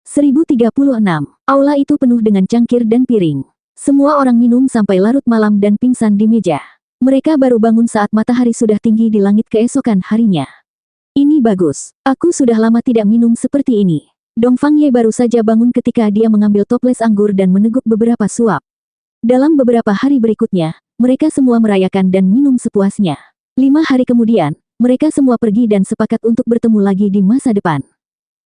1036. Aula itu penuh dengan cangkir dan piring. Semua orang minum sampai larut malam dan pingsan di meja. Mereka baru bangun saat matahari sudah tinggi di langit keesokan harinya. Ini bagus. Aku sudah lama tidak minum seperti ini. Dongfang Ye baru saja bangun ketika dia mengambil toples anggur dan meneguk beberapa suap. Dalam beberapa hari berikutnya, mereka semua merayakan dan minum sepuasnya. 5 hari kemudian, mereka semua pergi dan sepakat untuk bertemu lagi di masa depan.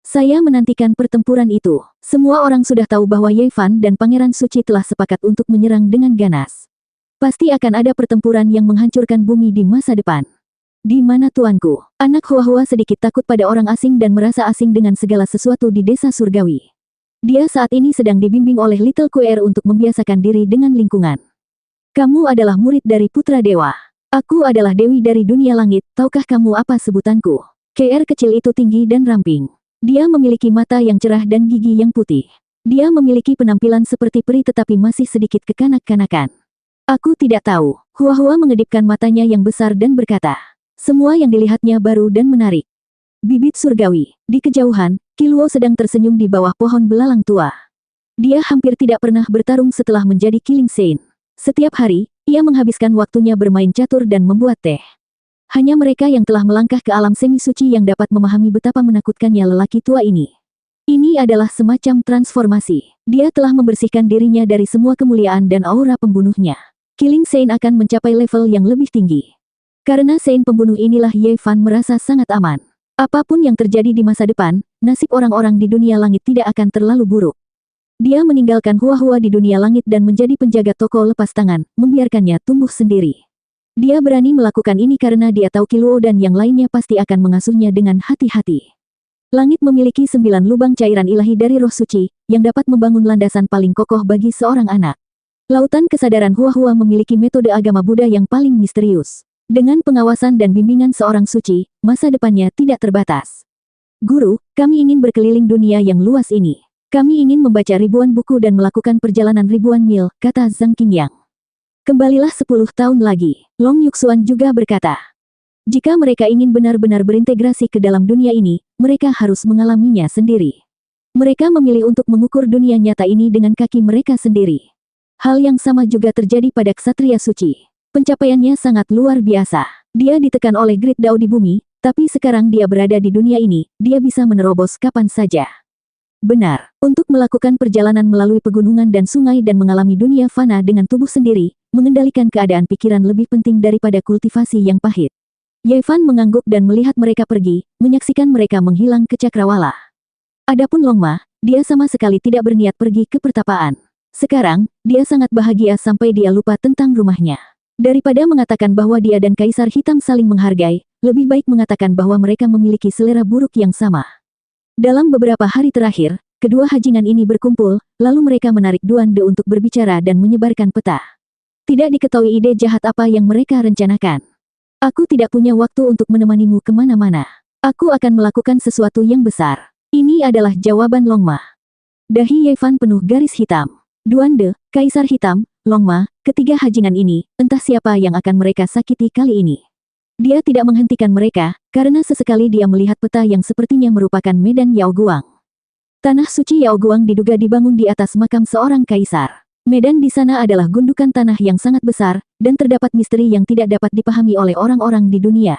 Saya menantikan pertempuran itu. Semua orang sudah tahu bahwa Ye Fan dan Pangeran Suci telah sepakat untuk menyerang dengan ganas. Pasti akan ada pertempuran yang menghancurkan bumi di masa depan. Di mana tuanku? Anak Hua-Hua sedikit takut pada orang asing dan merasa asing dengan segala sesuatu di desa surgawi. Dia saat ini sedang dibimbing oleh Little QR untuk membiasakan diri dengan lingkungan. Kamu adalah murid dari Putra Dewa. Aku adalah Dewi dari dunia langit, tahukah kamu apa sebutanku? QR kecil itu tinggi dan ramping. Dia memiliki mata yang cerah dan gigi yang putih. Dia memiliki penampilan seperti peri tetapi masih sedikit kekanak-kanakan. Aku tidak tahu. Hua-Hua mengedipkan matanya yang besar dan berkata. Semua yang dilihatnya baru dan menarik. Bibit surgawi. Di kejauhan, Kiluo sedang tersenyum di bawah pohon belalang tua. Dia hampir tidak pernah bertarung setelah menjadi Killing Saint. Setiap hari, ia menghabiskan waktunya bermain catur dan membuat teh. Hanya mereka yang telah melangkah ke alam semi suci yang dapat memahami betapa menakutkannya lelaki tua ini. Ini adalah semacam transformasi. Dia telah membersihkan dirinya dari semua kemuliaan dan aura pembunuhnya. Killing Saint akan mencapai level yang lebih tinggi. Karena Saint pembunuh inilah Ye Fan merasa sangat aman. Apapun yang terjadi di masa depan, nasib orang-orang di dunia langit tidak akan terlalu buruk. Dia meninggalkan Hua-Hua di dunia langit dan menjadi penjaga toko lepas tangan, membiarkannya tumbuh sendiri. Dia berani melakukan ini karena dia tahu Kiluo dan yang lainnya pasti akan mengasuhnya dengan hati-hati. Langit memiliki 9 lubang cairan ilahi dari roh suci, yang dapat membangun landasan paling kokoh bagi seorang anak. Lautan kesadaran Hua-Hua memiliki metode agama Buddha yang paling misterius. Dengan pengawasan dan bimbingan seorang suci, masa depannya tidak terbatas. Guru, kami ingin berkeliling dunia yang luas ini. Kami ingin membaca ribuan buku dan melakukan perjalanan ribuan mil, kata Zhang Qingyang. Kembalilah 10 tahun lagi, Long Yuxuan juga berkata. Jika mereka ingin benar-benar berintegrasi ke dalam dunia ini, mereka harus mengalaminya sendiri. Mereka memilih untuk mengukur dunia nyata ini dengan kaki mereka sendiri. Hal yang sama juga terjadi pada Ksatria Suci. Pencapaiannya sangat luar biasa. Dia ditekan oleh Grid Dao di bumi, tapi sekarang dia berada di dunia ini, dia bisa menerobos kapan saja. Benar, untuk melakukan perjalanan melalui pegunungan dan sungai dan mengalami dunia fana dengan tubuh sendiri, mengendalikan keadaan pikiran lebih penting daripada kultivasi yang pahit. Ye Fan mengangguk dan melihat mereka pergi, menyaksikan mereka menghilang ke cakrawala. Adapun Long Ma, dia sama sekali tidak berniat pergi ke pertapaan. Sekarang, dia sangat bahagia sampai dia lupa tentang rumahnya. Daripada mengatakan bahwa dia dan Kaisar Hitam saling menghargai, lebih baik mengatakan bahwa mereka memiliki selera buruk yang sama. Dalam beberapa hari terakhir, kedua hajingan ini berkumpul, lalu mereka menarik Duan De untuk berbicara dan menyebarkan peta. Tidak diketahui ide jahat apa yang mereka rencanakan. Aku tidak punya waktu untuk menemanimu kemana-mana. Aku akan melakukan sesuatu yang besar. Ini adalah jawaban Long Ma. Dahi Ye Fan penuh garis hitam. Duan De, Kaisar Hitam, Long Ma, ketiga hajingan ini, entah siapa yang akan mereka sakiti kali ini. Dia tidak menghentikan mereka, karena sesekali dia melihat peta yang sepertinya merupakan medan Yao Guang. Tanah suci Yao Guang diduga dibangun di atas makam seorang kaisar. Medan di sana adalah gundukan tanah yang sangat besar, dan terdapat misteri yang tidak dapat dipahami oleh orang-orang di dunia.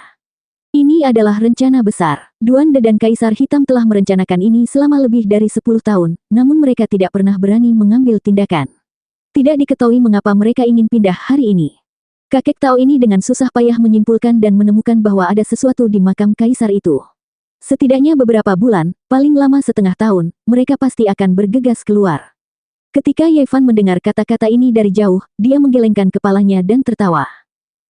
Ini adalah rencana besar. Duan De dan Kaisar Hitam telah merencanakan ini selama lebih dari 10 tahun, namun mereka tidak pernah berani mengambil tindakan. Tidak diketahui mengapa mereka ingin pindah hari ini. Kakek Tao ini dengan susah payah menyimpulkan dan menemukan bahwa ada sesuatu di makam kaisar itu. Setidaknya beberapa bulan, paling lama setengah tahun, mereka pasti akan bergegas keluar. Ketika Ye Fan mendengar kata-kata ini dari jauh, dia menggelengkan kepalanya dan tertawa.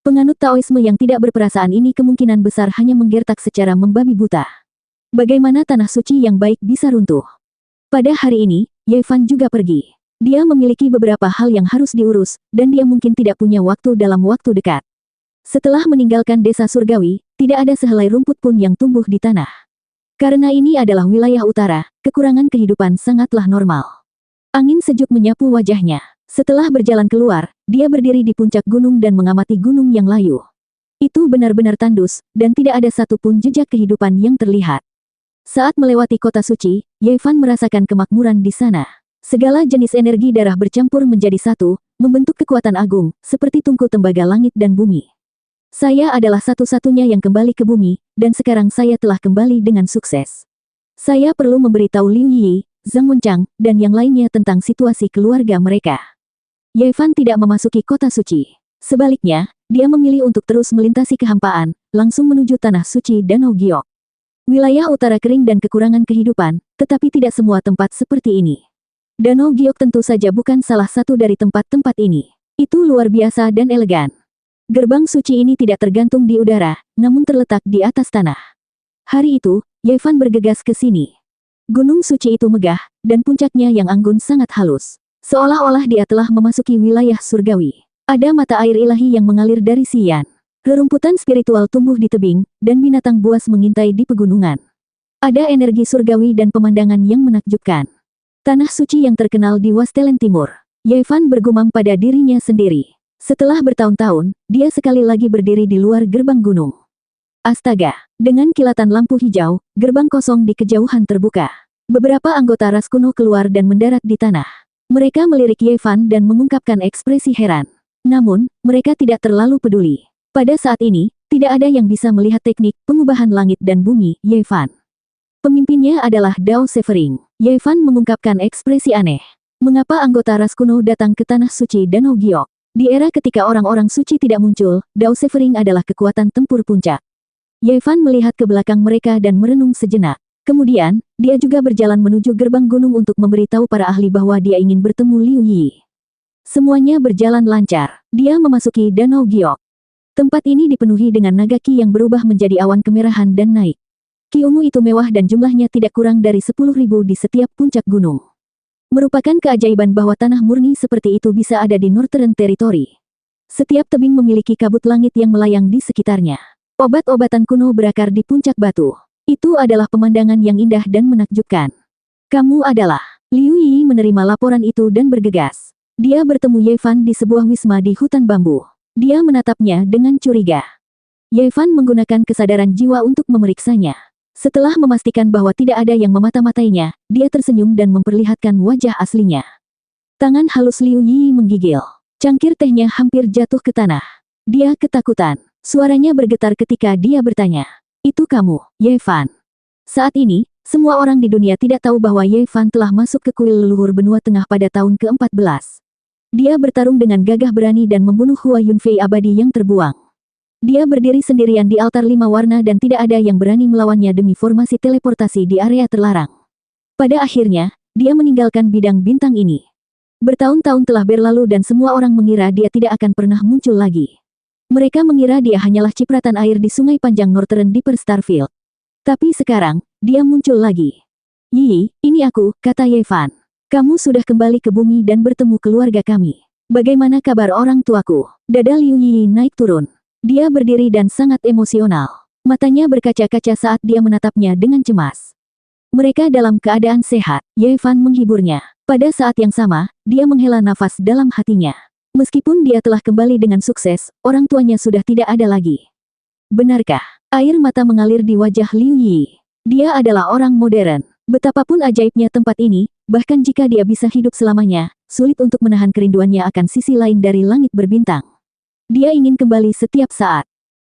Penganut Taoisme yang tidak berperasaan ini kemungkinan besar hanya menggertak secara membabi buta. Bagaimana tanah suci yang baik bisa runtuh? Pada hari ini, Ye Fan juga pergi. Dia memiliki beberapa hal yang harus diurus, dan dia mungkin tidak punya waktu dalam waktu dekat. Setelah meninggalkan desa surgawi, tidak ada sehelai rumput pun yang tumbuh di tanah. Karena ini adalah wilayah utara, kekurangan kehidupan sangatlah normal. Angin sejuk menyapu wajahnya. Setelah berjalan keluar, dia berdiri di puncak gunung dan mengamati gunung yang layu. Itu benar-benar tandus, dan tidak ada satupun jejak kehidupan yang terlihat. Saat melewati kota suci, Yevan merasakan kemakmuran di sana. Segala jenis energi darah bercampur menjadi satu, membentuk kekuatan agung, seperti tungku tembaga langit dan bumi. Saya adalah satu-satunya yang kembali ke bumi, dan sekarang saya telah kembali dengan sukses. Saya perlu memberitahu Liu Yi, Zhang Wenchang, dan yang lainnya tentang situasi keluarga mereka. Yevan tidak memasuki kota suci. Sebaliknya, dia memilih untuk terus melintasi kehampaan, langsung menuju tanah suci Danau Giok. Wilayah utara kering dan kekurangan kehidupan, tetapi tidak semua tempat seperti ini. Danau Giok tentu saja bukan salah satu dari tempat-tempat ini. Itu luar biasa dan elegan. Gerbang suci ini tidak tergantung di udara, namun terletak di atas tanah. Hari itu, Yevan bergegas ke sini. Gunung suci itu megah, dan puncaknya yang anggun sangat halus. Seolah-olah dia telah memasuki wilayah surgawi. Ada mata air ilahi yang mengalir dari Xi'an. Rerumputan spiritual tumbuh di tebing, dan binatang buas mengintai di pegunungan. Ada energi surgawi dan pemandangan yang menakjubkan. Tanah suci yang terkenal di Wastelen Timur. Yevan bergumam pada dirinya sendiri. Setelah bertahun-tahun, dia sekali lagi berdiri di luar gerbang gunung. Astaga! Dengan kilatan lampu hijau, gerbang kosong di kejauhan terbuka. Beberapa anggota ras kuno keluar dan mendarat di tanah. Mereka melirik Yevan dan mengungkapkan ekspresi heran. Namun, mereka tidak terlalu peduli. Pada saat ini, tidak ada yang bisa melihat teknik pengubahan langit dan bumi Yevan. Pemimpinnya adalah Dao Severing. Yevan mengungkapkan ekspresi aneh. Mengapa anggota ras kuno datang ke tanah suci Danau Giok? Di era ketika orang-orang suci tidak muncul, Dao Severing adalah kekuatan tempur puncak. Yevan melihat ke belakang mereka dan merenung sejenak. Kemudian, dia juga berjalan menuju gerbang gunung untuk memberitahu para ahli bahwa dia ingin bertemu Liu Yi. Semuanya berjalan lancar. Dia memasuki Danau Giok. Tempat ini dipenuhi dengan naga ki yang berubah menjadi awan kemerahan dan naik. Ki ungu itu mewah dan jumlahnya tidak kurang dari 10.000 di setiap puncak gunung. Merupakan keajaiban bahwa tanah murni seperti itu bisa ada di Northern Territory. Setiap tebing memiliki kabut langit yang melayang di sekitarnya. Obat-obatan kuno berakar di puncak batu. Itu adalah pemandangan yang indah dan menakjubkan. Kamu adalah... Liu Yi menerima laporan itu dan bergegas. Dia bertemu Yevan di sebuah wisma di hutan bambu. Dia menatapnya dengan curiga. Yevan menggunakan kesadaran jiwa untuk memeriksanya. Setelah memastikan bahwa tidak ada yang memata-matainya, dia tersenyum dan memperlihatkan wajah aslinya. Tangan halus Liu Yi menggigil. Cangkir tehnya hampir jatuh ke tanah. Dia ketakutan. Suaranya bergetar ketika dia bertanya. Itu kamu, Yevan. Saat ini, semua orang di dunia tidak tahu bahwa Yevan telah masuk ke kuil leluhur benua tengah pada tahun ke-14. Dia bertarung dengan gagah berani dan membunuh Hua Yunfei abadi yang terbuang. Dia berdiri sendirian di altar 5 warna dan tidak ada yang berani melawannya demi formasi teleportasi di area terlarang. Pada akhirnya, dia meninggalkan bidang bintang ini. Bertahun-tahun telah berlalu dan semua orang mengira dia tidak akan pernah muncul lagi. Mereka mengira dia hanyalah cipratan air di sungai panjang Northern Deeper Starfield. Tapi sekarang, dia muncul lagi. Yi, ini aku, kata Yevan. Kamu sudah kembali ke bumi dan bertemu keluarga kami. Bagaimana kabar orang tuaku? Dada Liu Yi naik turun. Dia berdiri dan sangat emosional. Matanya berkaca-kaca saat dia menatapnya dengan cemas. Mereka dalam keadaan sehat. Yevan menghiburnya. Pada saat yang sama, dia menghela nafas dalam hatinya. Meskipun dia telah kembali dengan sukses, orang tuanya sudah tidak ada lagi. Benarkah? Air mata mengalir di wajah Liu Yi. Dia adalah orang modern. Betapapun ajaibnya tempat ini, bahkan jika dia bisa hidup selamanya, sulit untuk menahan kerinduannya akan sisi lain dari langit berbintang. Dia ingin kembali setiap saat.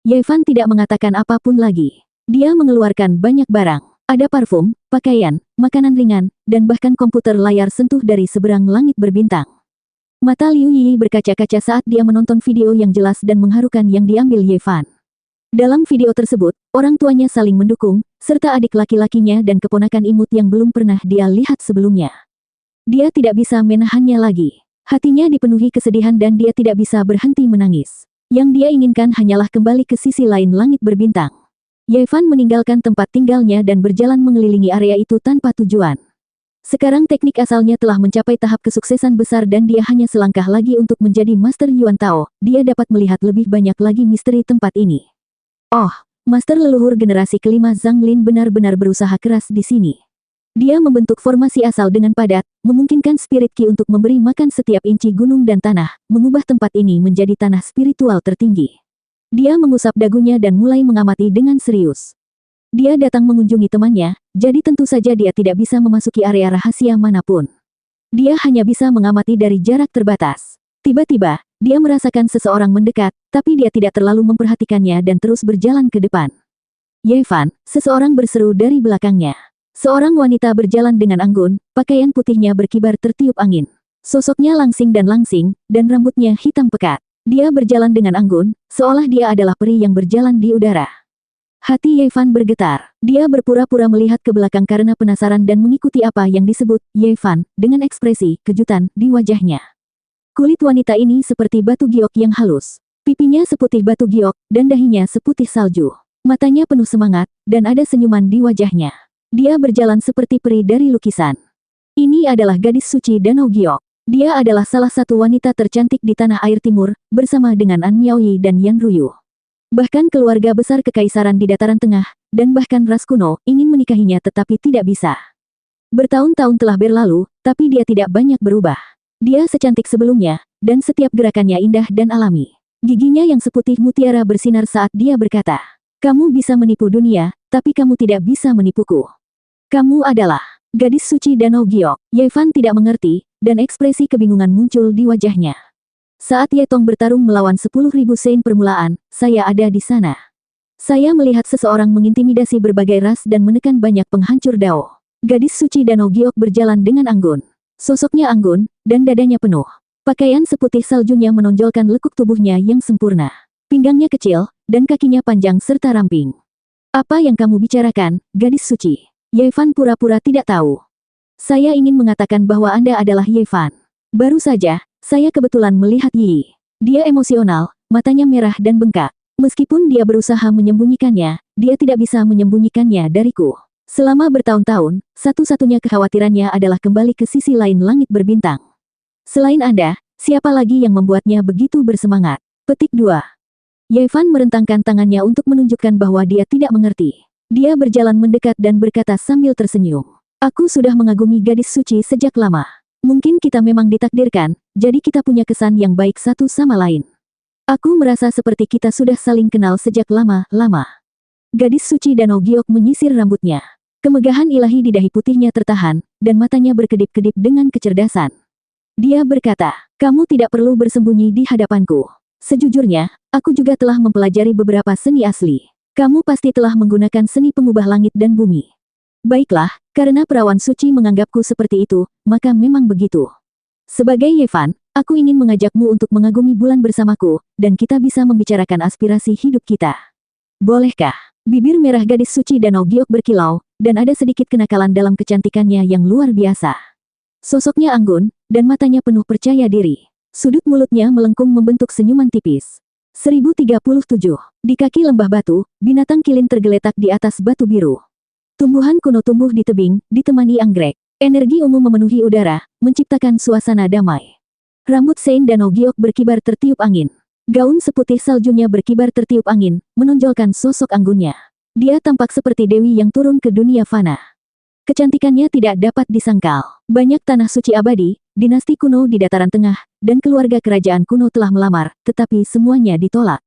Yevan tidak mengatakan apapun lagi. Dia mengeluarkan banyak barang. Ada parfum, pakaian, makanan ringan, dan bahkan komputer layar sentuh dari seberang langit berbintang. Mata Liu Yi berkaca-kaca saat dia menonton video yang jelas dan mengharukan yang diambil Yevan. Dalam video tersebut, orang tuanya saling mendukung, serta adik laki-lakinya dan keponakan imut yang belum pernah dia lihat sebelumnya. Dia tidak bisa menahannya lagi. Hatinya dipenuhi kesedihan dan dia tidak bisa berhenti menangis. Yang dia inginkan hanyalah kembali ke sisi lain langit berbintang. Yevan meninggalkan tempat tinggalnya dan berjalan mengelilingi area itu tanpa tujuan. Sekarang teknik asalnya telah mencapai tahap kesuksesan besar dan dia hanya selangkah lagi untuk menjadi Master Yuan Tao. Dia dapat melihat lebih banyak lagi misteri tempat ini. Oh, Master leluhur generasi kelima Zhang Lin benar-benar berusaha keras di sini. Dia membentuk formasi asal dengan padat, memungkinkan spirit Qi untuk memberi makan setiap inci gunung dan tanah, mengubah tempat ini menjadi tanah spiritual tertinggi. Dia mengusap dagunya dan mulai mengamati dengan serius. Dia datang mengunjungi temannya, jadi tentu saja dia tidak bisa memasuki area rahasia manapun. Dia hanya bisa mengamati dari jarak terbatas. Tiba-tiba, dia merasakan seseorang mendekat, tapi dia tidak terlalu memperhatikannya dan terus berjalan ke depan. Yevan, seseorang berseru dari belakangnya. Seorang wanita berjalan dengan anggun, pakaian putihnya berkibar tertiup angin. Sosoknya langsing, dan rambutnya hitam pekat. Dia berjalan dengan anggun, seolah dia adalah peri yang berjalan di udara. Hati Yevan bergetar. Dia berpura-pura melihat ke belakang karena penasaran dan mengikuti apa yang disebut Yevan dengan ekspresi kejutan di wajahnya. Kulit wanita ini seperti batu giok yang halus. Pipinya seputih batu giok, dan dahinya seputih salju. Matanya penuh semangat, dan ada senyuman di wajahnya. Dia berjalan seperti peri dari lukisan. Ini adalah gadis suci Danau Giok. Dia adalah salah satu wanita tercantik di tanah air timur, bersama dengan An Miaoyi dan Yan Ruyu. Bahkan keluarga besar kekaisaran di dataran tengah, dan bahkan ras kuno, ingin menikahinya tetapi tidak bisa. Bertahun-tahun telah berlalu, tapi dia tidak banyak berubah. Dia secantik sebelumnya, dan setiap gerakannya indah dan alami. Giginya yang seputih mutiara bersinar saat dia berkata, "Kamu bisa menipu dunia, tapi kamu tidak bisa menipuku. Kamu adalah gadis suci Danau Giok." Yevan tidak mengerti, dan ekspresi kebingungan muncul di wajahnya. Saat Yetong bertarung melawan 10.000 Sein permulaan, saya ada di sana. Saya melihat seseorang mengintimidasi berbagai ras dan menekan banyak penghancur Dao. Gadis suci Danau Giok berjalan dengan anggun. Sosoknya anggun, dan dadanya penuh. Pakaian seputih saljunya menonjolkan lekuk tubuhnya yang sempurna. Pinggangnya kecil, dan kakinya panjang serta ramping. "Apa yang kamu bicarakan, gadis suci?" Yevan pura-pura tidak tahu. "Saya ingin mengatakan bahwa Anda adalah Yevan. Baru saja, saya kebetulan melihat Yi. Dia emosional, matanya merah dan bengkak. Meskipun dia berusaha menyembunyikannya, dia tidak bisa menyembunyikannya dariku. Selama bertahun-tahun, satu-satunya kekhawatirannya adalah kembali ke sisi lain langit berbintang. Selain Anda, siapa lagi yang membuatnya begitu bersemangat?" Petik 2. Yevan merentangkan tangannya untuk menunjukkan bahwa dia tidak mengerti. Dia berjalan mendekat dan berkata sambil tersenyum, "Aku sudah mengagumi gadis suci sejak lama. Mungkin kita memang ditakdirkan, jadi kita punya kesan yang baik satu sama lain. Aku merasa seperti kita sudah saling kenal sejak lama-lama." Gadis suci Danau Giok menyisir rambutnya. Kemegahan ilahi di dahi putihnya tertahan, dan matanya berkedip-kedip dengan kecerdasan. Dia berkata, "Kamu tidak perlu bersembunyi di hadapanku. Sejujurnya, aku juga telah mempelajari beberapa seni asli. Kamu pasti telah menggunakan seni pengubah langit dan bumi. Baiklah, karena perawan suci menganggapku seperti itu, maka memang begitu. Sebagai Yevan, aku ingin mengajakmu untuk mengagumi bulan bersamaku, dan kita bisa membicarakan aspirasi hidup kita. Bolehkah?" Bibir merah gadis suci Danau Giok berkilau, dan ada sedikit kenakalan dalam kecantikannya yang luar biasa. Sosoknya anggun, dan matanya penuh percaya diri. Sudut mulutnya melengkung membentuk senyuman tipis. 1037. Di kaki lembah batu, binatang kilin tergeletak di atas batu biru. Tumbuhan kuno tumbuh di tebing, ditemani anggrek. Energi ungu memenuhi udara, menciptakan suasana damai. Rambut Sein Danau Giok berkibar tertiup angin. Gaun seputih saljunya berkibar tertiup angin, menonjolkan sosok anggunnya. Dia tampak seperti dewi yang turun ke dunia fana. Kecantikannya tidak dapat disangkal. Banyak tanah suci abadi, dinasti kuno di dataran tengah, dan keluarga kerajaan kuno telah melamar, tetapi semuanya ditolak.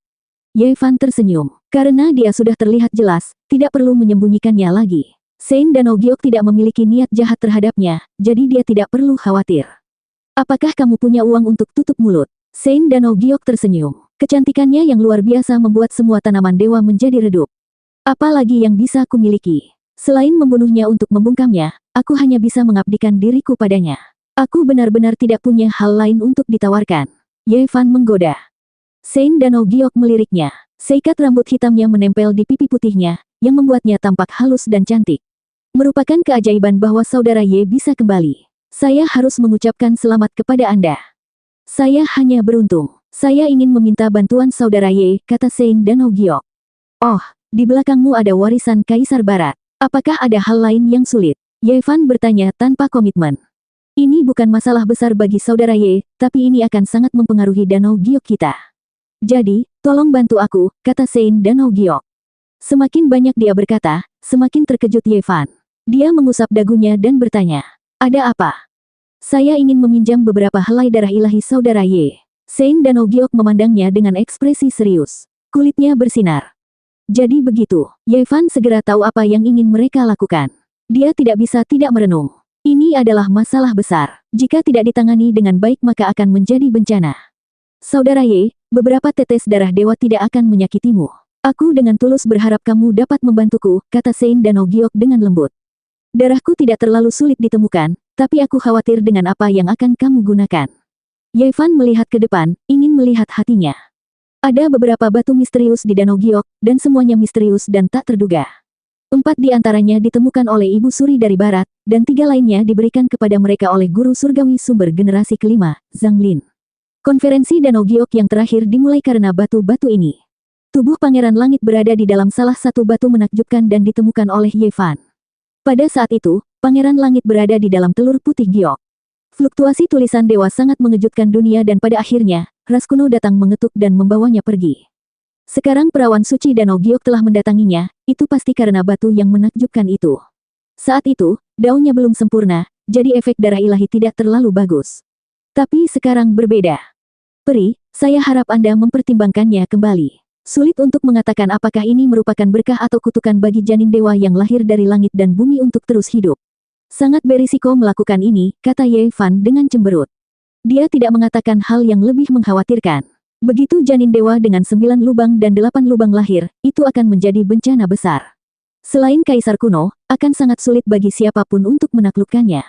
Yevan tersenyum. Karena dia sudah terlihat jelas, tidak perlu menyembunyikannya lagi. Sein Danau Giok tidak memiliki niat jahat terhadapnya, jadi dia tidak perlu khawatir. "Apakah kamu punya uang untuk tutup mulut?" Sein Danau Giok tersenyum. Kecantikannya yang luar biasa membuat semua tanaman dewa menjadi redup. "Apa lagi yang bisa kumiliki? Selain membunuhnya untuk membungkamnya, aku hanya bisa mengabdikan diriku padanya. Aku benar-benar tidak punya hal lain untuk ditawarkan." Yevan menggoda. Sein Danau Giok meliriknya. Seikat rambut hitamnya menempel di pipi putihnya, yang membuatnya tampak halus dan cantik. "Merupakan keajaiban bahwa saudara Ye bisa kembali. Saya harus mengucapkan selamat kepada Anda. Saya hanya beruntung. Saya ingin meminta bantuan saudara Ye," kata Sein Danau Giok. "Oh, di belakangmu ada warisan Kaisar Barat. Apakah ada hal lain yang sulit?" Yevan bertanya tanpa komitmen. "Ini bukan masalah besar bagi saudara Ye, tapi ini akan sangat mempengaruhi Danau Giok kita. Jadi, tolong bantu aku," kata Sein Danau Giok. Semakin banyak dia berkata, semakin terkejut Yevan. Dia mengusap dagunya dan bertanya, "Ada apa?" "Saya ingin meminjam beberapa helai darah ilahi saudara Ye." Sein Danau Giok memandangnya dengan ekspresi serius. Kulitnya bersinar. Jadi begitu. Yevan segera tahu apa yang ingin mereka lakukan. Dia tidak bisa tidak merenung. Ini adalah masalah besar. Jika tidak ditangani dengan baik maka akan menjadi bencana. Saudara Ye, beberapa tetes darah dewa tidak akan menyakitimu. Aku dengan tulus berharap kamu dapat membantuku, kata Sein Danau Giok dengan lembut. Darahku tidak terlalu sulit ditemukan, tapi aku khawatir dengan apa yang akan kamu gunakan. Yevan melihat ke depan, ingin melihat hatinya. Ada beberapa batu misterius di Danau Giok, dan semuanya misterius dan tak terduga. 4 di antaranya ditemukan oleh Ibu Suri dari Barat, dan 3 lainnya diberikan kepada mereka oleh Guru Surgawi Sumber Generasi Kelima, Zhang Lin. Konferensi Danau Giok yang terakhir dimulai karena batu-batu ini. Tubuh Pangeran Langit berada di dalam salah satu batu menakjubkan dan ditemukan oleh Yevan. Pada saat itu, Pangeran Langit berada di dalam telur putih giok. Fluktuasi tulisan dewa sangat mengejutkan dunia dan pada akhirnya, ras kuno datang mengetuk dan membawanya pergi. Sekarang perawan suci Danau Giok telah mendatanginya, itu pasti karena batu yang menakjubkan itu. Saat itu, daunnya belum sempurna, jadi efek darah ilahi tidak terlalu bagus. Tapi sekarang berbeda. Peri, saya harap Anda mempertimbangkannya kembali. Sulit untuk mengatakan apakah ini merupakan berkah atau kutukan bagi janin dewa yang lahir dari langit dan bumi untuk terus hidup. Sangat berisiko melakukan ini, kata Yevan dengan cemberut. Dia tidak mengatakan hal yang lebih mengkhawatirkan. Begitu janin dewa dengan 9 lubang dan 8 lubang lahir, itu akan menjadi bencana besar. Selain Kaisar kuno, akan sangat sulit bagi siapapun untuk menaklukkannya.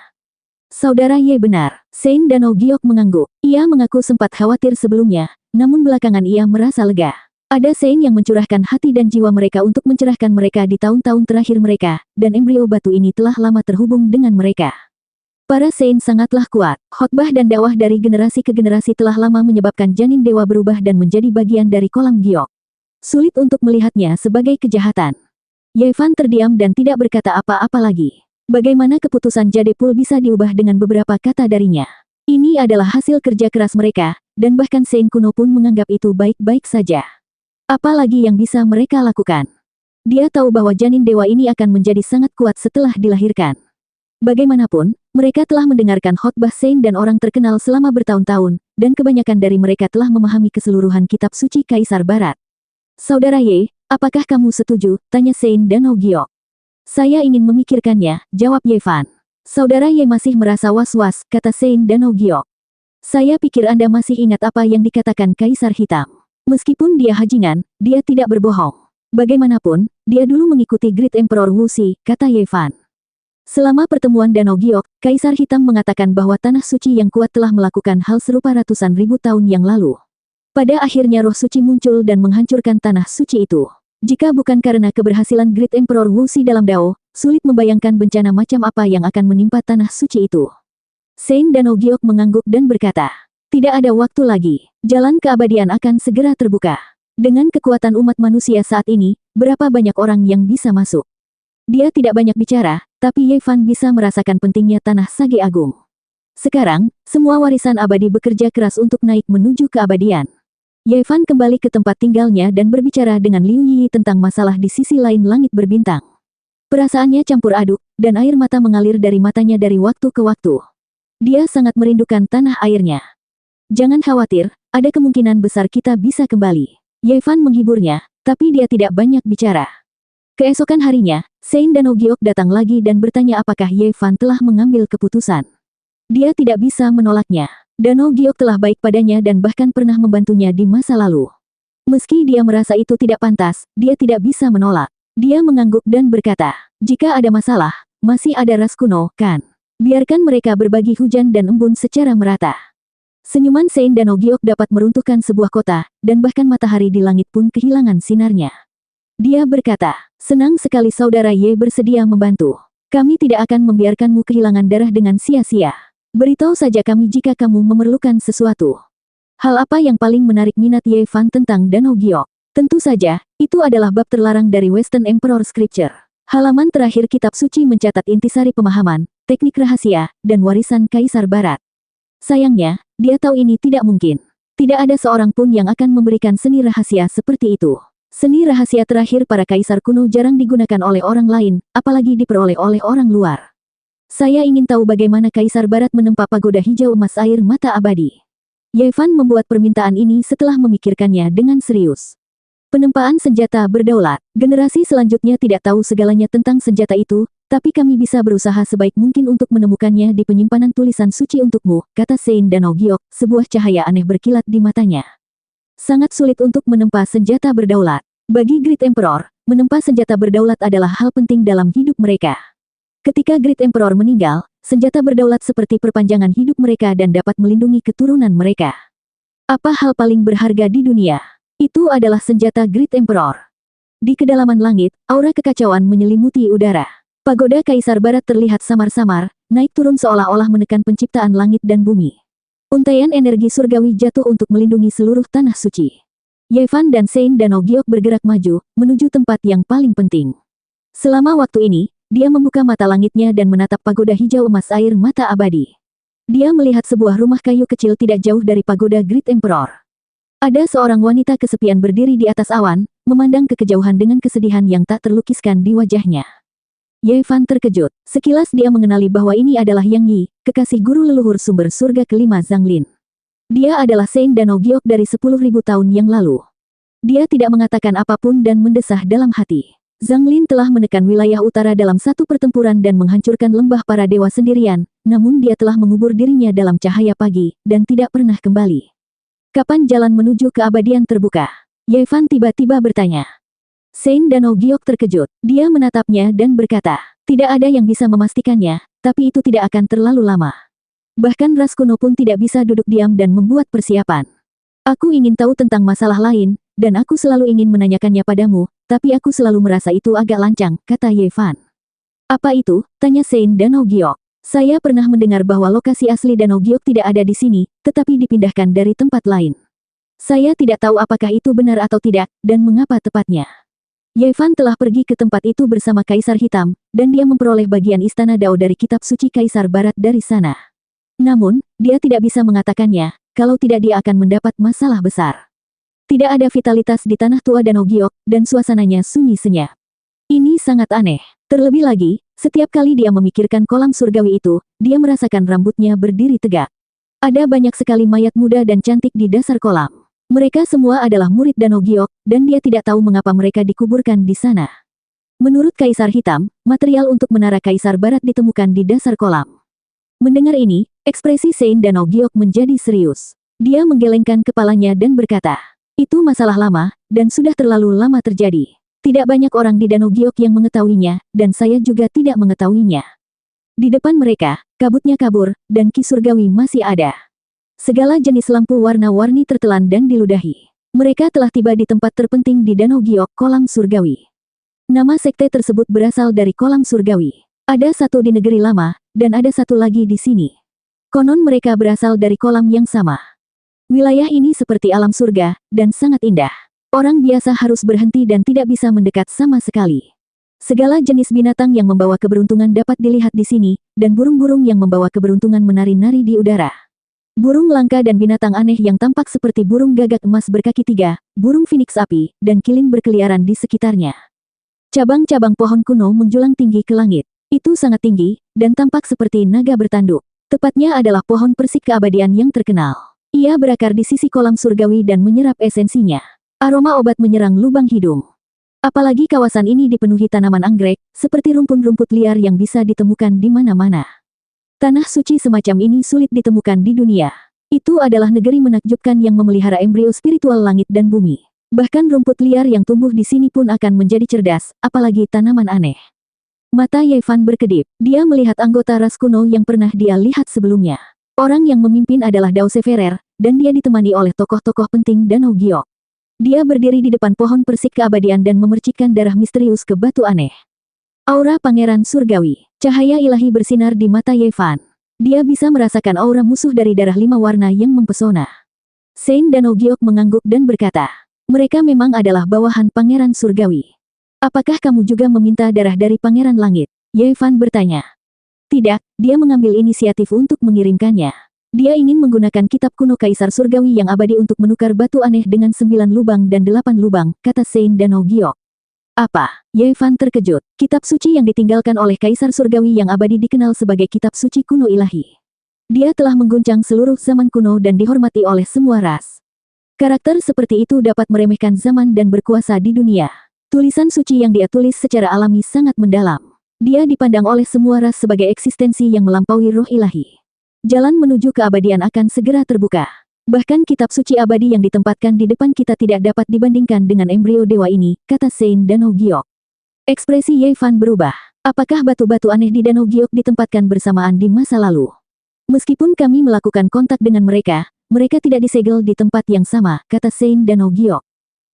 Saudara Ye benar, Sein Danau Giok mengangguk. Ia mengaku sempat khawatir sebelumnya, namun belakangan ia merasa lega. Ada Sein yang mencurahkan hati dan jiwa mereka untuk mencerahkan mereka di tahun-tahun terakhir mereka, dan embrio batu ini telah lama terhubung dengan mereka. Para Sein sangatlah kuat. Khotbah dan dakwah dari generasi ke generasi telah lama menyebabkan janin dewa berubah dan menjadi bagian dari kolam giok. Sulit untuk melihatnya sebagai kejahatan. Yevan terdiam dan tidak berkata apa-apa lagi. Bagaimana keputusan Jadepul bisa diubah dengan beberapa kata darinya? Ini adalah hasil kerja keras mereka, dan bahkan Sein kuno pun menganggap itu baik-baik saja. Apalagi yang bisa mereka lakukan? Dia tahu bahwa janin dewa ini akan menjadi sangat kuat setelah dilahirkan. Bagaimanapun, mereka telah mendengarkan khotbah Sein dan orang terkenal selama bertahun-tahun, dan kebanyakan dari mereka telah memahami keseluruhan kitab suci Kaisar Barat. Saudara Ye, apakah kamu setuju? Tanya Sein Danau Giok. Saya ingin memikirkannya, jawab Yevan. Saudara Ye masih merasa was-was, kata Sein Danau Giok. Saya pikir Anda masih ingat apa yang dikatakan Kaisar Hitam. Meskipun dia hajingan, dia tidak berbohong. Bagaimanapun, dia dulu mengikuti Great Emperor Wuxi, kata Yevan. Selama pertemuan Danau Giok, Kaisar Hitam mengatakan bahwa tanah suci yang kuat telah melakukan hal serupa ratusan ribu tahun yang lalu. Pada akhirnya roh suci muncul dan menghancurkan tanah suci itu. Jika bukan karena keberhasilan Great Emperor Wuxi dalam Dao, sulit membayangkan bencana macam apa yang akan menimpa tanah suci itu. Sein Danau Giok mengangguk dan berkata, tidak ada waktu lagi. Jalan keabadian akan segera terbuka. Dengan kekuatan umat manusia saat ini, berapa banyak orang yang bisa masuk? Dia tidak banyak bicara, tapi Yevan bisa merasakan pentingnya tanah Sage Agung. Sekarang, semua warisan abadi bekerja keras untuk naik menuju keabadian. Yevan kembali ke tempat tinggalnya dan berbicara dengan Liu Yi tentang masalah di sisi lain langit berbintang. Perasaannya campur aduk, dan air mata mengalir dari matanya dari waktu ke waktu. Dia sangat merindukan tanah airnya. Jangan khawatir, ada kemungkinan besar kita bisa kembali. Yevan menghiburnya, tapi dia tidak banyak bicara. Keesokan harinya, Sein Danau Giok datang lagi dan bertanya apakah Yevan telah mengambil keputusan. Dia tidak bisa menolaknya. Danau Giok telah baik padanya dan bahkan pernah membantunya di masa lalu. Meski dia merasa itu tidak pantas, dia tidak bisa menolak. Dia mengangguk dan berkata, jika ada masalah, masih ada ras kuno, kan? Biarkan mereka berbagi hujan dan embun secara merata. Senyuman Sein Danau Giok dapat meruntuhkan sebuah kota, dan bahkan matahari di langit pun kehilangan sinarnya. Dia berkata, senang sekali saudara Ye bersedia membantu. Kami tidak akan membiarkanmu kehilangan darah dengan sia-sia. Beritahu saja kami jika kamu memerlukan sesuatu. Hal apa yang paling menarik minat Yevan tentang Danau Giok? Tentu saja, itu adalah bab terlarang dari Western Emperor Scripture. Halaman terakhir kitab suci mencatat intisari pemahaman, teknik rahasia, dan warisan Kaisar Barat. Sayangnya, dia tahu ini tidak mungkin. Tidak ada seorang pun yang akan memberikan seni rahasia seperti itu. Seni rahasia terakhir para kaisar kuno jarang digunakan oleh orang lain, apalagi diperoleh oleh orang luar. Saya ingin tahu bagaimana Kaisar Barat menempa pagoda hijau emas air mata abadi. Yevan membuat permintaan ini setelah memikirkannya dengan serius. Penempaan senjata berdaulat. Generasi selanjutnya tidak tahu segalanya tentang senjata itu, tapi kami bisa berusaha sebaik mungkin untuk menemukannya di penyimpanan tulisan suci untukmu, kata Sein Danau Giok, sebuah cahaya aneh berkilat di matanya. Sangat sulit untuk menempa senjata berdaulat. Bagi Great Emperor, menempa senjata berdaulat adalah hal penting dalam hidup mereka. Ketika Great Emperor meninggal, senjata berdaulat seperti perpanjangan hidup mereka dan dapat melindungi keturunan mereka. Apa hal paling berharga di dunia? Itu adalah senjata Great Emperor. Di kedalaman langit, aura kekacauan menyelimuti udara. Pagoda Kaisar Barat terlihat samar-samar, naik turun seolah-olah menekan penciptaan langit dan bumi. Untaian energi surgawi jatuh untuk melindungi seluruh tanah suci. Yevan dan Sein Danau Giok bergerak maju, menuju tempat yang paling penting. Selama waktu ini, dia membuka mata langitnya dan menatap pagoda hijau emas air mata abadi. Dia melihat sebuah rumah kayu kecil tidak jauh dari pagoda Great Emperor. Ada seorang wanita kesepian berdiri di atas awan, memandang ke kejauhan dengan kesedihan yang tak terlukiskan di wajahnya. Yevan terkejut. Sekilas dia mengenali bahwa ini adalah Yang Yi, kekasih guru leluhur sumber surga kelima Zanglin. Dia adalah Sein Danau Giok dari 10.000 tahun yang lalu. Dia tidak mengatakan apapun dan mendesah dalam hati. Zanglin telah menekan wilayah utara dalam satu pertempuran dan menghancurkan lembah para dewa sendirian, namun dia telah mengubur dirinya dalam cahaya pagi, dan tidak pernah kembali. Kapan jalan menuju keabadian terbuka? Yevan tiba-tiba bertanya. Sein Danau Giok terkejut. Dia menatapnya dan berkata, tidak ada yang bisa memastikannya, tapi itu tidak akan terlalu lama. Bahkan ras kuno pun tidak bisa duduk diam dan membuat persiapan. Aku ingin tahu tentang masalah lain, dan aku selalu ingin menanyakannya padamu, tapi aku selalu merasa itu agak lancang, kata Yevan. Apa itu? Tanya Sein Danau Giok. Saya pernah mendengar bahwa lokasi asli Danau Giok tidak ada di sini, tetapi dipindahkan dari tempat lain. Saya tidak tahu apakah itu benar atau tidak, dan mengapa tepatnya. Yevan telah pergi ke tempat itu bersama Kaisar Hitam, dan dia memperoleh bagian istana Dao dari kitab suci Kaisar Barat dari sana. Namun, dia tidak bisa mengatakannya, kalau tidak dia akan mendapat masalah besar. Tidak ada vitalitas di tanah tua Danau Giok, dan suasananya sunyi senyap. Ini sangat aneh. Terlebih lagi, setiap kali dia memikirkan kolam surgawi itu, dia merasakan rambutnya berdiri tegak. Ada banyak sekali mayat muda dan cantik di dasar kolam. Mereka semua adalah murid Danau Giok, dan dia tidak tahu mengapa mereka dikuburkan di sana. Menurut Kaisar Hitam, material untuk menara Kaisar Barat ditemukan di dasar kolam. Mendengar ini, ekspresi Sein Danau Giok menjadi serius. Dia menggelengkan kepalanya dan berkata, itu masalah lama, dan sudah terlalu lama terjadi. Tidak banyak orang di Danau Giok yang mengetahuinya, dan saya juga tidak mengetahuinya. Di depan mereka, kabutnya kabur, dan ki surgawi masih ada. Segala jenis lampu warna-warni tertelan dan diludahi. Mereka telah tiba di tempat terpenting di Danau Giok, kolam surgawi. Nama sekte tersebut berasal dari kolam surgawi. Ada satu di negeri lama, dan ada satu lagi di sini. Konon mereka berasal dari kolam yang sama. Wilayah ini seperti alam surga, dan sangat indah. Orang biasa harus berhenti dan tidak bisa mendekat sama sekali. Segala jenis binatang yang membawa keberuntungan dapat dilihat di sini, dan burung-burung yang membawa keberuntungan menari-nari di udara. Burung langka dan binatang aneh yang tampak seperti burung gagak emas berkaki 3, burung phoenix api, dan kilin berkeliaran di sekitarnya. Cabang-cabang pohon kuno menjulang tinggi ke langit. Itu sangat tinggi, dan tampak seperti naga bertanduk. Tepatnya adalah pohon persik keabadian yang terkenal. Ia berakar di sisi kolam surgawi dan menyerap esensinya. Aroma obat menyerang lubang hidung. Apalagi kawasan ini dipenuhi tanaman anggrek, seperti rumpun-rumput liar yang bisa ditemukan di mana-mana. Tanah suci semacam ini sulit ditemukan di dunia. Itu adalah negeri menakjubkan yang memelihara embrio spiritual langit dan bumi. Bahkan rumput liar yang tumbuh di sini pun akan menjadi cerdas, apalagi tanaman aneh. Mata Yevan berkedip. Dia melihat anggota ras kuno yang pernah dia lihat sebelumnya. Orang yang memimpin adalah Dao Severer, dan dia ditemani oleh tokoh-tokoh penting Danau Giok. Dia berdiri di depan pohon persik keabadian dan memercikkan darah misterius ke batu aneh. Aura Pangeran Surgawi. Cahaya ilahi bersinar di mata Yevan. Dia bisa merasakan aura musuh dari darah 5 warna yang mempesona. Sein Danau Giok mengangguk dan berkata, mereka memang adalah bawahan Pangeran Surgawi. Apakah kamu juga meminta darah dari Pangeran Langit? Yevan bertanya. Tidak, dia mengambil inisiatif untuk mengirimkannya. Dia ingin menggunakan kitab kuno Kaisar Surgawi yang abadi untuk menukar batu aneh dengan 9 lubang dan 8 lubang, kata Sein Danau Giok. Apa? Yevan terkejut. Kitab suci yang ditinggalkan oleh Kaisar Surgawi yang abadi dikenal sebagai kitab suci kuno ilahi. Dia telah mengguncang seluruh zaman kuno dan dihormati oleh semua ras. Karakter seperti itu dapat meremehkan zaman dan berkuasa di dunia. Tulisan suci yang dia tulis secara alami sangat mendalam. Dia dipandang oleh semua ras sebagai eksistensi yang melampaui roh ilahi. Jalan menuju keabadian akan segera terbuka. Bahkan kitab suci abadi yang ditempatkan di depan kita tidak dapat dibandingkan dengan embrio dewa ini, kata Sein Danau Giok. Ekspresi Ye Fan berubah. Apakah batu-batu aneh di Danau Giok ditempatkan bersamaan di masa lalu? Meskipun kami melakukan kontak dengan mereka, mereka tidak disegel di tempat yang sama, kata Sein Danau Giok.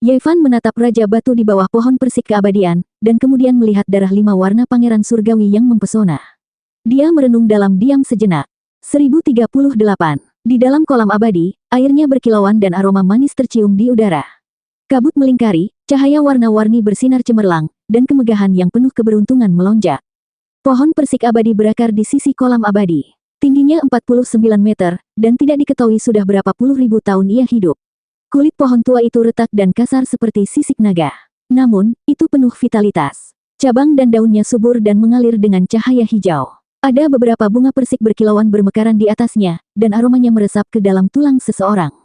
Ye Fan menatap Raja Batu di bawah pohon persik keabadian, dan kemudian melihat darah 5 warna pangeran surgawi yang mempesona. Dia merenung dalam diam sejenak. 1038. Di dalam kolam abadi, airnya berkilauan dan aroma manis tercium di udara. Kabut melingkari, cahaya warna-warni bersinar cemerlang, dan kemegahan yang penuh keberuntungan melonjak. Pohon persik abadi berakar di sisi kolam abadi. Tingginya 49 meter, dan tidak diketahui sudah berapa puluh ribu tahun ia hidup. Kulit pohon tua itu retak dan kasar seperti sisik naga. Namun, itu penuh vitalitas. Cabang dan daunnya subur dan mengalir dengan cahaya hijau. Ada beberapa bunga persik berkilauan bermekaran di atasnya, dan aromanya meresap ke dalam tulang seseorang.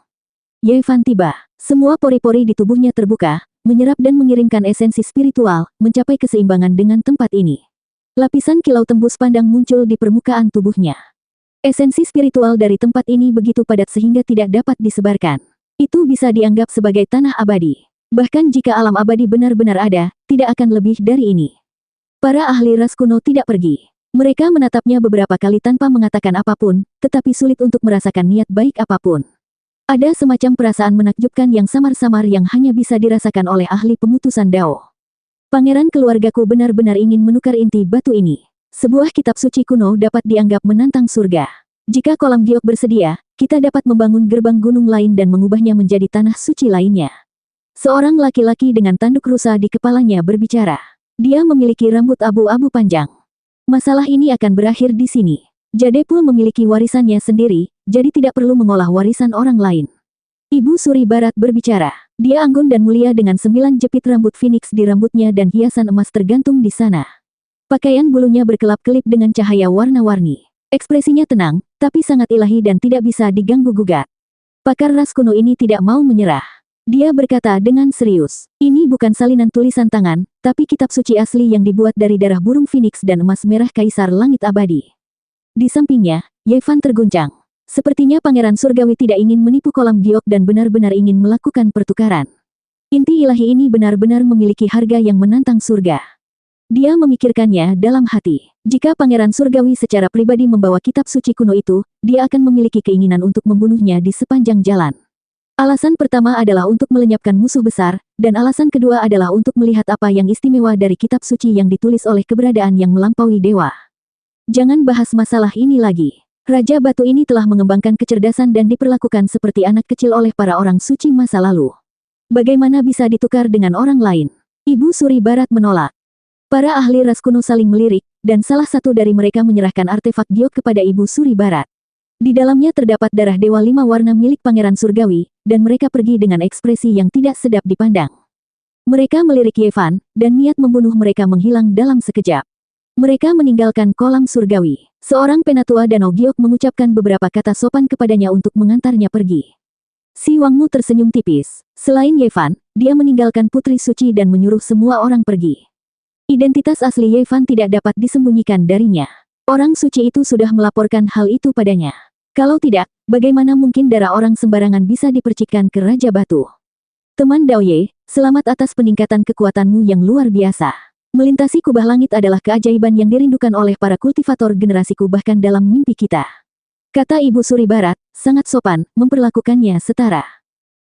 Ye Fan tiba. Semua pori-pori di tubuhnya terbuka, menyerap dan mengirimkan esensi spiritual, mencapai keseimbangan dengan tempat ini. Lapisan kilau tembus pandang muncul di permukaan tubuhnya. Esensi spiritual dari tempat ini begitu padat sehingga tidak dapat disebarkan. Itu bisa dianggap sebagai tanah abadi. Bahkan jika alam abadi benar-benar ada, tidak akan lebih dari ini. Para ahli ras kuno tidak pergi. Mereka menatapnya beberapa kali tanpa mengatakan apapun, tetapi sulit untuk merasakan niat baik apapun. Ada semacam perasaan menakjubkan yang samar-samar yang hanya bisa dirasakan oleh ahli pemutusan Dao. Pangeran keluargaku benar-benar ingin menukar inti batu ini. Sebuah kitab suci kuno dapat dianggap menantang surga. Jika kolam giok bersedia, kita dapat membangun gerbang gunung lain dan mengubahnya menjadi tanah suci lainnya. Seorang laki-laki dengan tanduk rusa di kepalanya berbicara. Dia memiliki rambut abu-abu panjang. Masalah ini akan berakhir di sini. Jadepul memiliki warisannya sendiri, jadi tidak perlu mengolah warisan orang lain. Ibu Suri Barat berbicara. Dia anggun dan mulia dengan 9 jepit rambut phoenix di rambutnya dan hiasan emas tergantung di sana. Pakaian bulunya berkelap-kelip dengan cahaya warna-warni. Ekspresinya tenang, tapi sangat ilahi dan tidak bisa diganggu-gugat. Pakar ras kuno ini tidak mau menyerah. Dia berkata dengan serius, ini bukan salinan tulisan tangan, tapi kitab suci asli yang dibuat dari darah burung phoenix dan emas merah kaisar langit abadi. Di sampingnya, Ye Fan terguncang. Sepertinya pangeran surgawi tidak ingin menipu kolam giok dan benar-benar ingin melakukan pertukaran. Inti ilahi ini benar-benar memiliki harga yang menantang surga. Dia memikirkannya dalam hati. Jika pangeran surgawi secara pribadi membawa kitab suci kuno itu, dia akan memiliki keinginan untuk membunuhnya di sepanjang jalan. Alasan pertama adalah untuk melenyapkan musuh besar, dan alasan kedua adalah untuk melihat apa yang istimewa dari kitab suci yang ditulis oleh keberadaan yang melampaui dewa. Jangan bahas masalah ini lagi. Raja Batu ini telah mengembangkan kecerdasan dan diperlakukan seperti anak kecil oleh para orang suci masa lalu. Bagaimana bisa ditukar dengan orang lain? Ibu Suri Barat menolak. Para ahli ras kuno saling melirik, dan salah satu dari mereka menyerahkan artefak giok kepada Ibu Suri Barat. Di dalamnya terdapat darah dewa 5 warna milik pangeran surgawi, dan mereka pergi dengan ekspresi yang tidak sedap dipandang. Mereka melirik Ye Fan, dan niat membunuh mereka menghilang dalam sekejap. Mereka meninggalkan kolam surgawi. Seorang penatua Danau Giok mengucapkan beberapa kata sopan kepadanya untuk mengantarnya pergi. Si Wangmu tersenyum tipis. Selain Ye Fan, dia meninggalkan putri suci dan menyuruh semua orang pergi. Identitas asli Ye Fan tidak dapat disembunyikan darinya. Orang suci itu sudah melaporkan hal itu padanya. Kalau tidak, bagaimana mungkin darah orang sembarangan bisa dipercikkan ke Raja Batu? Teman Dao Ye, selamat atas peningkatan kekuatanmu yang luar biasa. Melintasi kubah langit adalah keajaiban yang dirindukan oleh para kultivator generasiku bahkan dalam mimpi kita. Kata Ibu Suri Barat, sangat sopan, memperlakukannya setara.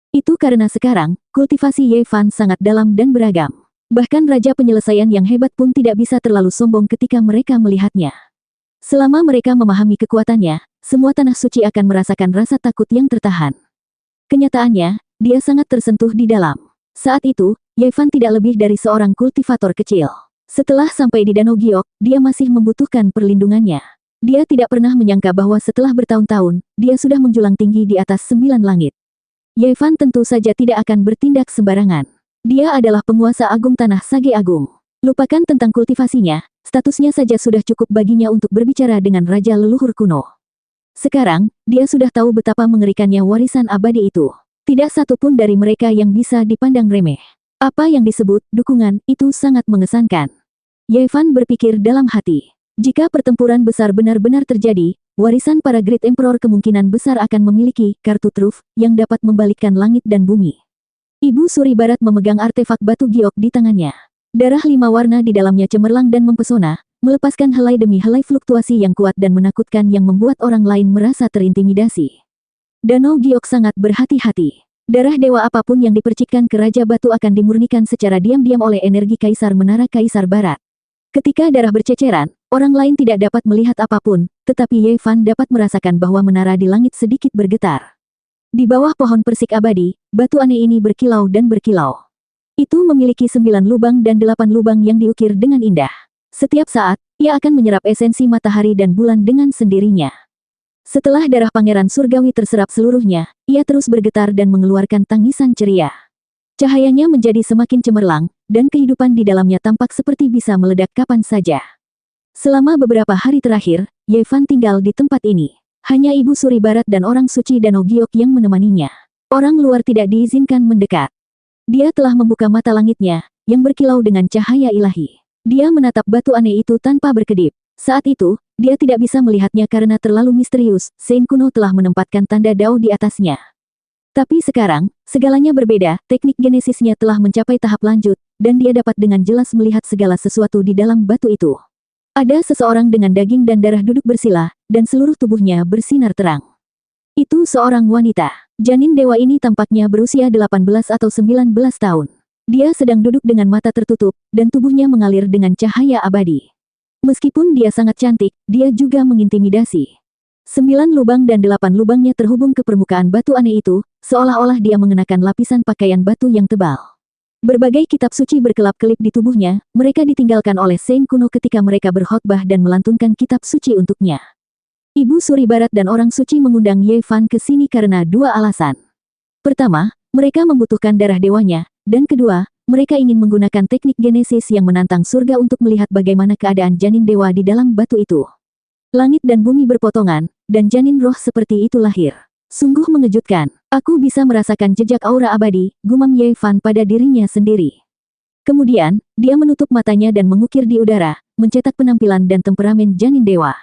Itu karena sekarang, kultivasi Ye Fan sangat dalam dan beragam. Bahkan Raja Penyelesaian yang hebat pun tidak bisa terlalu sombong ketika mereka melihatnya. Selama mereka memahami kekuatannya, semua tanah suci akan merasakan rasa takut yang tertahan. Kenyataannya, dia sangat tersentuh di dalam. Saat itu, Ye Fan tidak lebih dari seorang kultivator kecil. Setelah sampai di Danau Giok, dia masih membutuhkan perlindungannya. Dia tidak pernah menyangka bahwa setelah bertahun-tahun, dia sudah menjulang tinggi di atas 9 langit. Ye Fan tentu saja tidak akan bertindak sembarangan. Dia adalah penguasa agung tanah Sage Agung. Lupakan tentang kultivasinya, statusnya saja sudah cukup baginya untuk berbicara dengan raja leluhur kuno. Sekarang, dia sudah tahu betapa mengerikannya warisan abadi itu. Tidak satu pun dari mereka yang bisa dipandang remeh. Apa yang disebut dukungan itu sangat mengesankan. Ye Fan berpikir dalam hati. Jika pertempuran besar benar-benar terjadi, warisan para Great Emperor kemungkinan besar akan memiliki kartu truf yang dapat membalikkan langit dan bumi. Ibu Suri Barat memegang artefak batu giok di tangannya. Darah 5 warna di dalamnya cemerlang dan mempesona, melepaskan helai demi helai fluktuasi yang kuat dan menakutkan yang membuat orang lain merasa terintimidasi. Danau giok sangat berhati-hati. Darah dewa apapun yang dipercikkan ke Raja Batu akan dimurnikan secara diam-diam oleh energi Kaisar Menara Kaisar Barat. Ketika darah berceceran, orang lain tidak dapat melihat apapun, tetapi Ye Fan dapat merasakan bahwa menara di langit sedikit bergetar. Di bawah pohon persik abadi, batu aneh ini berkilau dan berkilau. Itu memiliki 9 lubang dan 8 lubang yang diukir dengan indah. Setiap saat, ia akan menyerap esensi matahari dan bulan dengan sendirinya. Setelah darah Pangeran Surgawi terserap seluruhnya, ia terus bergetar dan mengeluarkan tangisan ceria. Cahayanya menjadi semakin cemerlang, dan kehidupan di dalamnya tampak seperti bisa meledak kapan saja. Selama beberapa hari terakhir, Ye Fan tinggal di tempat ini. Hanya Ibu Suri Barat dan orang suci Danau Giok yang menemaninya. Orang luar tidak diizinkan mendekat. Dia telah membuka mata langitnya, yang berkilau dengan cahaya ilahi. Dia menatap batu aneh itu tanpa berkedip. Saat itu, dia tidak bisa melihatnya karena terlalu misterius. Sein kuno telah menempatkan tanda Dao di atasnya. Tapi sekarang, segalanya berbeda, teknik genesisnya telah mencapai tahap lanjut, dan dia dapat dengan jelas melihat segala sesuatu di dalam batu itu. Ada seseorang dengan daging dan darah duduk bersila, dan seluruh tubuhnya bersinar terang. Itu seorang wanita. Janin dewa ini tampaknya berusia 18 atau 19 tahun. Dia sedang duduk dengan mata tertutup, dan tubuhnya mengalir dengan cahaya abadi. Meskipun dia sangat cantik, dia juga mengintimidasi. 9 lubang dan 8 lubangnya terhubung ke permukaan batu aneh itu, seolah-olah dia mengenakan lapisan pakaian batu yang tebal. Berbagai kitab suci berkelap-kelip di tubuhnya, mereka ditinggalkan oleh Sein kuno ketika mereka berkhotbah dan melantunkan kitab suci untuknya. Ibu Suri Barat dan orang suci mengundang Ye Fan ke sini karena 2 alasan. Pertama, mereka membutuhkan darah dewanya, dan kedua, mereka ingin menggunakan teknik genesis yang menantang surga untuk melihat bagaimana keadaan janin dewa di dalam batu itu. Langit dan bumi berpotongan, dan janin roh seperti itu lahir. Sungguh mengejutkan. Aku bisa merasakan jejak aura abadi, gumam Ye Fan pada dirinya sendiri. Kemudian, dia menutup matanya dan mengukir di udara, mencetak penampilan dan temperamen janin dewa.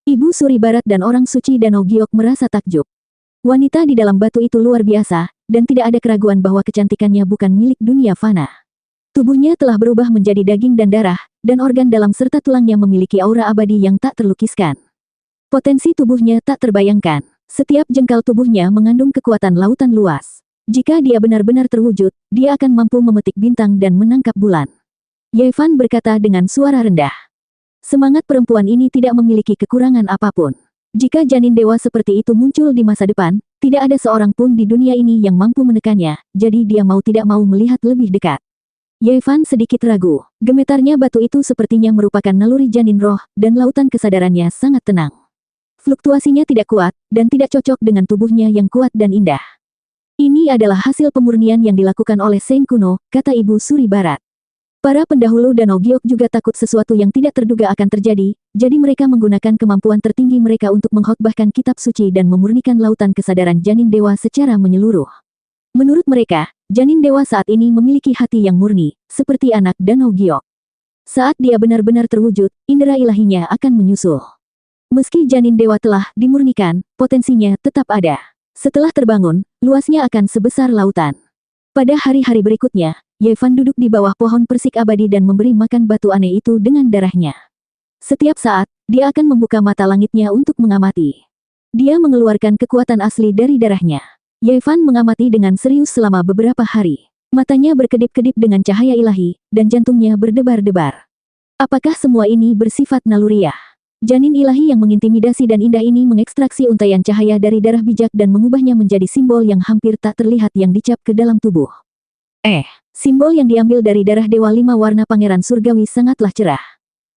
Ibu Suri Barat dan orang suci Danau Giok merasa takjub. Wanita di dalam batu itu luar biasa, dan tidak ada keraguan bahwa kecantikannya bukan milik dunia fana. Tubuhnya telah berubah menjadi daging dan darah, dan organ dalam serta tulangnya memiliki aura abadi yang tak terlukiskan. Potensi tubuhnya tak terbayangkan. Setiap jengkal tubuhnya mengandung kekuatan lautan luas. Jika dia benar-benar terwujud, dia akan mampu memetik bintang dan menangkap bulan. Ye Fan berkata dengan suara rendah. Semangat perempuan ini tidak memiliki kekurangan apapun. Jika janin dewa seperti itu muncul di masa depan, tidak ada seorang pun di dunia ini yang mampu menekannya, jadi dia mau tidak mau melihat lebih dekat. Ye Fan sedikit ragu. Gemetarnya batu itu sepertinya merupakan naluri janin roh, dan lautan kesadarannya sangat tenang. Fluktuasinya tidak kuat, dan tidak cocok dengan tubuhnya yang kuat dan indah. Ini adalah hasil pemurnian yang dilakukan oleh Sein kuno, kata Ibu Suri Barat. Para pendahulu Danau Giok juga takut sesuatu yang tidak terduga akan terjadi, jadi mereka menggunakan kemampuan tertinggi mereka untuk mengkhotbahkan kitab suci dan memurnikan lautan kesadaran janin dewa secara menyeluruh. Menurut mereka, janin dewa saat ini memiliki hati yang murni, seperti anak Danau Giok. Saat dia benar-benar terwujud, indera ilahinya akan menyusul. Meski janin dewa telah dimurnikan, potensinya tetap ada. Setelah terbangun, luasnya akan sebesar lautan. Pada hari-hari berikutnya, Ye Fan duduk di bawah pohon persik abadi dan memberi makan batu aneh itu dengan darahnya. Setiap saat, dia akan membuka mata langitnya untuk mengamati. Dia mengeluarkan kekuatan asli dari darahnya. Ye Fan mengamati dengan serius selama beberapa hari. Matanya berkedip-kedip dengan cahaya ilahi, dan jantungnya berdebar-debar. Apakah semua ini bersifat naluriah? Janin ilahi yang mengintimidasi dan indah ini mengekstraksi untaian cahaya dari darah bijak dan mengubahnya menjadi simbol yang hampir tak terlihat yang dicap ke dalam tubuh. Simbol yang diambil dari darah Dewa 5 warna Pangeran Surgawi sangatlah cerah.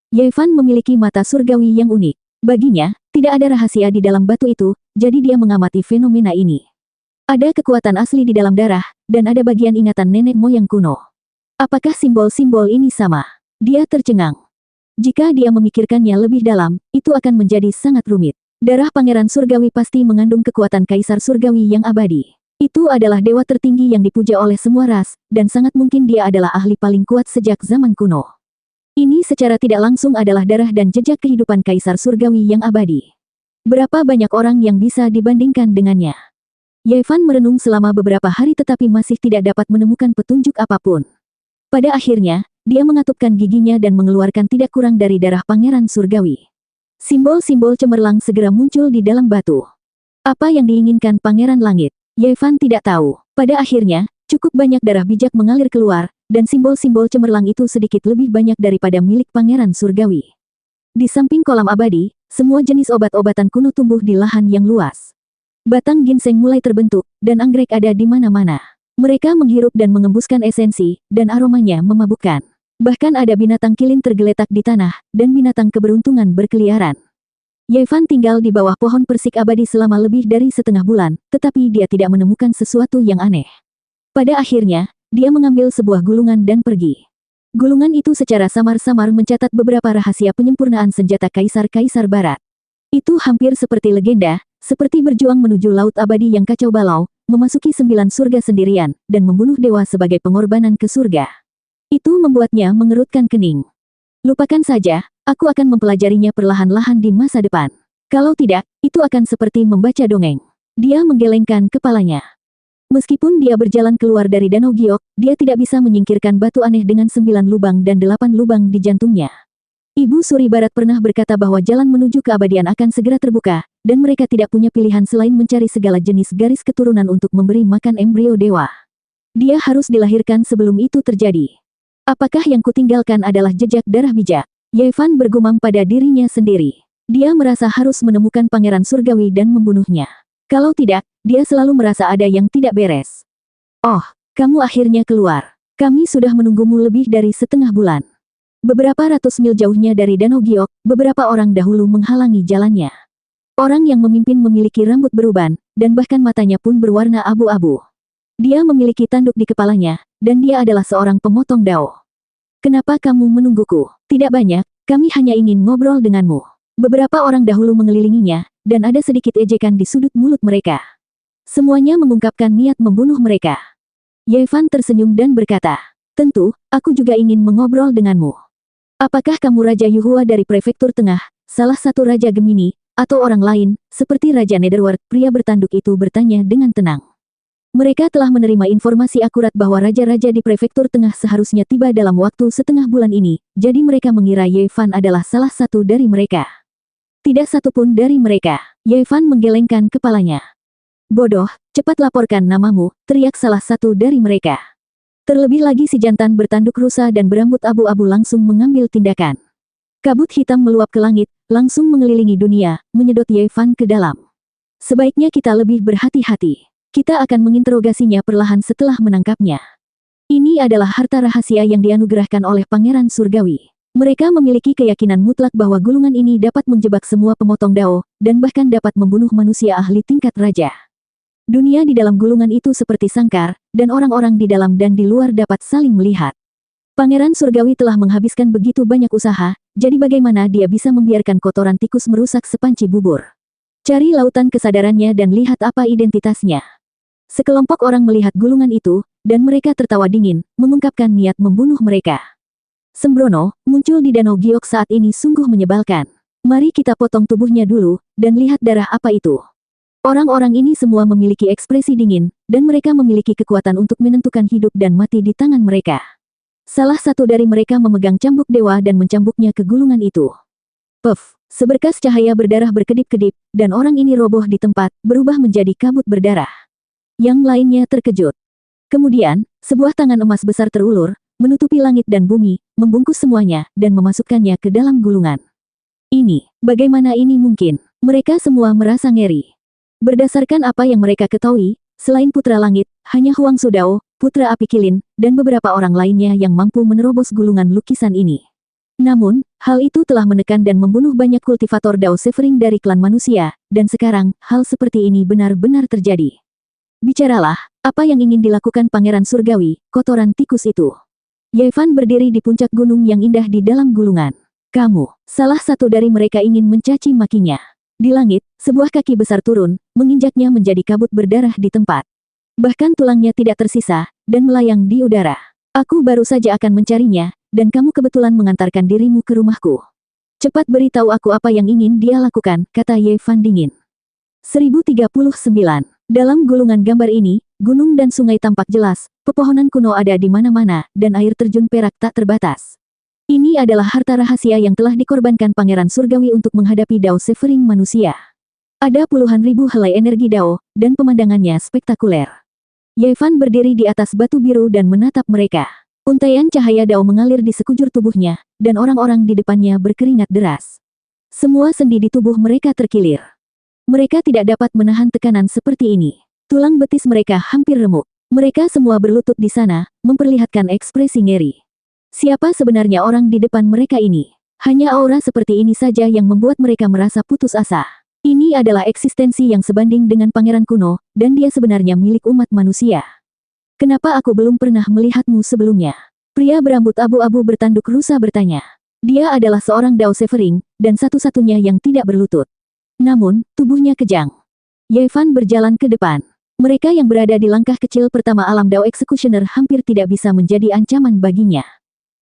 Ye Fan memiliki mata surgawi yang unik. Baginya, tidak ada rahasia di dalam batu itu, jadi dia mengamati fenomena ini. Ada kekuatan asli di dalam darah, dan ada bagian ingatan nenek moyang kuno. Apakah simbol-simbol ini sama? Dia tercengang. Jika dia memikirkannya lebih dalam, itu akan menjadi sangat rumit. Darah Pangeran Surgawi pasti mengandung kekuatan Kaisar Surgawi yang abadi. Itu adalah dewa tertinggi yang dipuja oleh semua ras, dan sangat mungkin dia adalah ahli paling kuat sejak zaman kuno. Ini secara tidak langsung adalah darah dan jejak kehidupan Kaisar Surgawi yang abadi. Berapa banyak orang yang bisa dibandingkan dengannya? Yevan merenung selama beberapa hari tetapi masih tidak dapat menemukan petunjuk apapun. Pada akhirnya, dia mengatupkan giginya dan mengeluarkan tidak kurang dari darah Pangeran Surgawi. Simbol-simbol cemerlang segera muncul di dalam batu. Apa yang diinginkan Pangeran Langit? Yevan tidak tahu. Pada akhirnya, cukup banyak darah bijak mengalir keluar, dan simbol-simbol cemerlang itu sedikit lebih banyak daripada milik Pangeran Surgawi. Di samping kolam abadi, semua jenis obat-obatan kuno tumbuh di lahan yang luas. Batang ginseng mulai terbentuk, dan anggrek ada di mana-mana. Mereka menghirup dan mengembuskan esensi, dan aromanya memabukkan. Bahkan ada binatang kilin tergeletak di tanah, dan binatang keberuntungan berkeliaran. Yevan tinggal di bawah pohon persik abadi selama lebih dari setengah bulan, tetapi dia tidak menemukan sesuatu yang aneh. Pada akhirnya, dia mengambil sebuah gulungan dan pergi. Gulungan itu secara samar-samar mencatat beberapa rahasia penyempurnaan senjata Kaisar-Kaisar Barat. Itu hampir seperti legenda, seperti berjuang menuju laut abadi yang kacau balau, memasuki 9 surga sendirian, dan membunuh dewa sebagai pengorbanan ke surga. Itu membuatnya mengerutkan kening. Lupakan saja, aku akan mempelajarinya perlahan-lahan di masa depan. Kalau tidak, itu akan seperti membaca dongeng. Dia menggelengkan kepalanya. Meskipun dia berjalan keluar dari Danau Giok, dia tidak bisa menyingkirkan batu aneh dengan 9 lubang dan 8 lubang di jantungnya. Ibu Suri Barat pernah berkata bahwa jalan menuju keabadian akan segera terbuka, dan mereka tidak punya pilihan selain mencari segala jenis garis keturunan untuk memberi makan embrio dewa. Dia harus dilahirkan sebelum itu terjadi. Apakah yang kutinggalkan adalah jejak darah bijak? Yevan bergumam pada dirinya sendiri. Dia merasa harus menemukan Pangeran Surgawi dan membunuhnya. Kalau tidak, dia selalu merasa ada yang tidak beres. Oh, kamu akhirnya keluar. Kami sudah menunggumu lebih dari setengah bulan. Beberapa ratus mil jauhnya dari Danau Giok, beberapa orang dahulu menghalangi jalannya. Orang yang memimpin memiliki rambut beruban, dan bahkan matanya pun berwarna abu-abu. Dia memiliki tanduk di kepalanya, dan dia adalah seorang pemotong dao. Kenapa kamu menungguku? Tidak banyak, kami hanya ingin ngobrol denganmu. Beberapa orang dahulu mengelilinginya, dan ada sedikit ejekan di sudut mulut mereka. Semuanya mengungkapkan niat membunuh mereka. Yevan tersenyum dan berkata, tentu, aku juga ingin mengobrol denganmu. Apakah kamu Raja Yuhua dari Prefektur Tengah, salah satu Raja Gemini, atau orang lain, seperti Raja Netherworld? Pria bertanduk itu bertanya dengan tenang. Mereka telah menerima informasi akurat bahwa raja-raja di Prefektur Tengah seharusnya tiba dalam waktu setengah bulan ini, jadi mereka mengira Yevan adalah salah satu dari mereka. Tidak satu pun dari mereka. Yevan menggelengkan kepalanya. Bodoh, cepat laporkan namamu, teriak salah satu dari mereka. Terlebih lagi si jantan bertanduk rusa dan berambut abu-abu langsung mengambil tindakan. Kabut hitam meluap ke langit, langsung mengelilingi dunia, menyedot Yevan ke dalam. Sebaiknya kita lebih berhati-hati. Kita akan menginterogasinya perlahan setelah menangkapnya. Ini adalah harta rahasia yang dianugerahkan oleh Pangeran Surgawi. Mereka memiliki keyakinan mutlak bahwa gulungan ini dapat menjebak semua pemotong dao, dan bahkan dapat membunuh manusia ahli tingkat raja. Dunia di dalam gulungan itu seperti sangkar, dan orang-orang di dalam dan di luar dapat saling melihat. Pangeran Surgawi telah menghabiskan begitu banyak usaha, jadi bagaimana dia bisa membiarkan kotoran tikus merusak sepanci bubur? Cari lautan kesadarannya dan lihat apa identitasnya. Sekelompok orang melihat gulungan itu, dan mereka tertawa dingin, mengungkapkan niat membunuh mereka. Sembrono, muncul di Danau Giok saat ini sungguh menyebalkan. Mari kita potong tubuhnya dulu, dan lihat darah apa itu. Orang-orang ini semua memiliki ekspresi dingin, dan mereka memiliki kekuatan untuk menentukan hidup dan mati di tangan mereka. Salah satu dari mereka memegang cambuk dewa dan mencambuknya ke gulungan itu. Puff, seberkas cahaya berdarah berkedip-kedip, dan orang ini roboh di tempat, berubah menjadi kabut berdarah. Yang lainnya terkejut. Kemudian, sebuah tangan emas besar terulur, menutupi langit dan bumi, membungkus semuanya, dan memasukkannya ke dalam gulungan. Bagaimana ini mungkin? Mereka semua merasa ngeri. Berdasarkan apa yang mereka ketahui, selain Putra Langit, hanya Huang Sudao, Putra Api Kilin, dan beberapa orang lainnya yang mampu menerobos gulungan lukisan ini. Namun, hal itu telah menekan dan membunuh banyak kultivator Dao Severing dari klan manusia, dan sekarang, hal seperti ini benar-benar terjadi. Bicaralah, apa yang ingin dilakukan Pangeran Surgawi, kotoran tikus itu? Yevan berdiri di puncak gunung yang indah di dalam gulungan. Kamu, salah satu dari mereka ingin mencaci makinya. Di langit, sebuah kaki besar turun, menginjaknya menjadi kabut berdarah di tempat. Bahkan tulangnya tidak tersisa, dan melayang di udara. Aku baru saja akan mencarinya, dan kamu kebetulan mengantarkan dirimu ke rumahku. Cepat beritahu aku apa yang ingin dia lakukan, kata Ye Fan dingin. 1039. Dalam gulungan gambar ini, gunung dan sungai tampak jelas, pepohonan kuno ada di mana-mana, dan air terjun perak tak terbatas. Ini adalah harta rahasia yang telah dikorbankan Pangeran Surgawi untuk menghadapi Dao Severing manusia. Ada puluhan ribu helai energi Dao, dan pemandangannya spektakuler. Ye Fan berdiri di atas batu biru dan menatap mereka. Untaian cahaya Dao mengalir di sekujur tubuhnya, dan orang-orang di depannya berkeringat deras. Semua sendi di tubuh mereka terkilir. Mereka tidak dapat menahan tekanan seperti ini. Tulang betis mereka hampir remuk. Mereka semua berlutut di sana, memperlihatkan ekspresi ngeri. Siapa sebenarnya orang di depan mereka ini? Hanya aura seperti ini saja yang membuat mereka merasa putus asa. Ini adalah eksistensi yang sebanding dengan pangeran kuno, dan dia sebenarnya milik umat manusia. Kenapa aku belum pernah melihatmu sebelumnya? Pria berambut abu-abu bertanduk rusa bertanya. Dia adalah seorang Dao Severing, dan satu-satunya yang tidak berlutut. Namun, tubuhnya kejang. Ye Fan berjalan ke depan. Mereka yang berada di langkah kecil pertama alam Dao Executioner hampir tidak bisa menjadi ancaman baginya.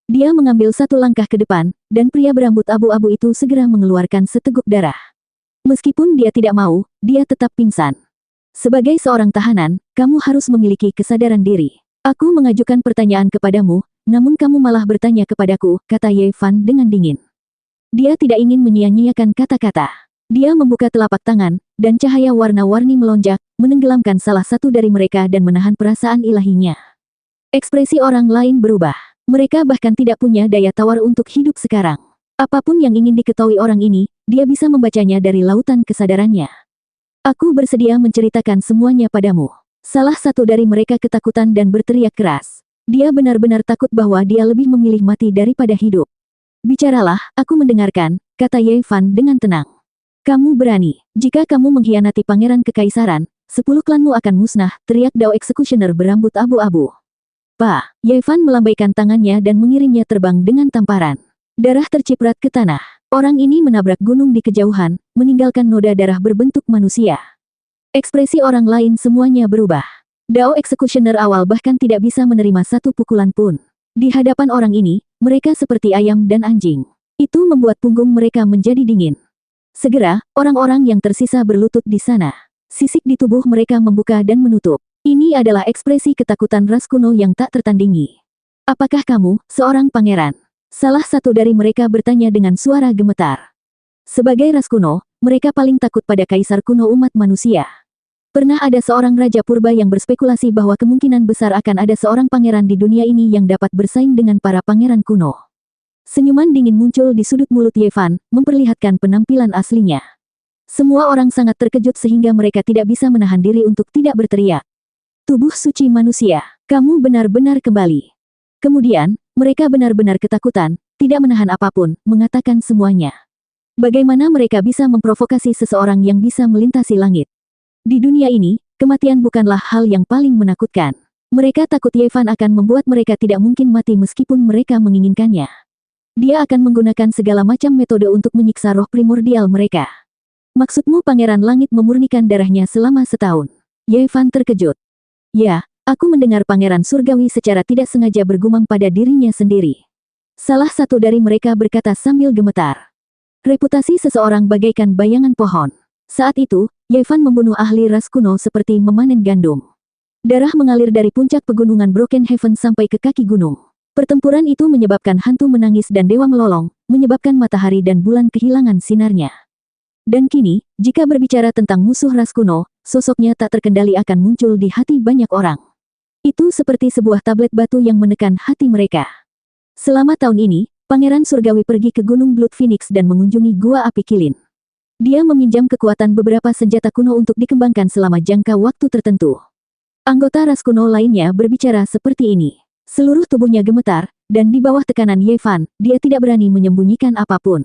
Dia mengambil satu langkah ke depan, dan pria berambut abu-abu itu segera mengeluarkan seteguk darah. Meskipun dia tidak mau, dia tetap pingsan. Sebagai seorang tahanan, kamu harus memiliki kesadaran diri. Aku mengajukan pertanyaan kepadamu, namun kamu malah bertanya kepadaku, kata Ye Fan dengan dingin. Dia tidak ingin menyia-nyiakan kata-kata. Dia membuka telapak tangan, dan cahaya warna-warni melonjak, menenggelamkan salah satu dari mereka dan menahan perasaan ilahinya. Ekspresi orang lain berubah. Mereka bahkan tidak punya daya tawar untuk hidup sekarang. Apapun yang ingin diketahui orang ini, dia bisa membacanya dari lautan kesadarannya. Aku bersedia menceritakan semuanya padamu. Salah satu dari mereka ketakutan dan berteriak keras. Dia benar-benar takut bahwa dia lebih memilih mati daripada hidup. Bicaralah, aku mendengarkan, kata Ye Fan dengan tenang. Kamu berani. Jika kamu mengkhianati pangeran kekaisaran, 10 klanmu akan musnah, teriak Dao Executioner berambut abu-abu. Pak, Ye Fan melambaikan tangannya dan mengirimnya terbang dengan tamparan. Darah terciprat ke tanah. Orang ini menabrak gunung di kejauhan, meninggalkan noda darah berbentuk manusia. Ekspresi orang lain semuanya berubah. Dao Executioner awal bahkan tidak bisa menerima satu pukulan pun. Di hadapan orang ini, mereka seperti ayam dan anjing. Itu membuat punggung mereka menjadi dingin. Segera, orang-orang yang tersisa berlutut di sana. Sisik di tubuh mereka membuka dan menutup. Ini adalah ekspresi ketakutan ras kuno yang tak tertandingi. Apakah kamu, seorang pangeran? Salah satu dari mereka bertanya dengan suara gemetar. Sebagai ras kuno, mereka paling takut pada kaisar kuno umat manusia. Pernah ada seorang raja purba yang berspekulasi bahwa kemungkinan besar akan ada seorang pangeran di dunia ini yang dapat bersaing dengan para pangeran kuno. Senyuman dingin muncul di sudut mulut Ye Fan, memperlihatkan penampilan aslinya. Semua orang sangat terkejut sehingga mereka tidak bisa menahan diri untuk tidak berteriak. Tubuh suci manusia, kamu benar-benar kembali. Kemudian, mereka benar-benar ketakutan, tidak menahan apapun, mengatakan semuanya. Bagaimana mereka bisa memprovokasi seseorang yang bisa melintasi langit? Di dunia ini, kematian bukanlah hal yang paling menakutkan. Mereka takut Ye Fan akan membuat mereka tidak mungkin mati meskipun mereka menginginkannya. Dia akan menggunakan segala macam metode untuk menyiksa roh primordial mereka. Maksudmu Pangeran Langit memurnikan darahnya selama setahun? Ye Fan terkejut. Ya, aku mendengar Pangeran Surgawi secara tidak sengaja bergumam pada dirinya sendiri. Salah satu dari mereka berkata sambil gemetar. Reputasi seseorang bagaikan bayangan pohon. Saat itu, Ye Fan membunuh ahli ras kuno seperti memanen gandum. Darah mengalir dari puncak pegunungan Broken Heaven sampai ke kaki gunung. Pertempuran itu menyebabkan hantu menangis dan dewa melolong, menyebabkan matahari dan bulan kehilangan sinarnya. Dan kini, jika berbicara tentang musuh ras kuno, sosoknya tak terkendali akan muncul di hati banyak orang. Itu seperti sebuah tablet batu yang menekan hati mereka. Selama tahun ini, Pangeran Surgawi pergi ke Gunung Blood Phoenix dan mengunjungi Gua Api Kilin. Dia meminjam kekuatan beberapa senjata kuno untuk dikembangkan selama jangka waktu tertentu. Anggota ras kuno lainnya berbicara seperti ini. Seluruh tubuhnya gemetar, dan di bawah tekanan Ye Fan, dia tidak berani menyembunyikan apapun.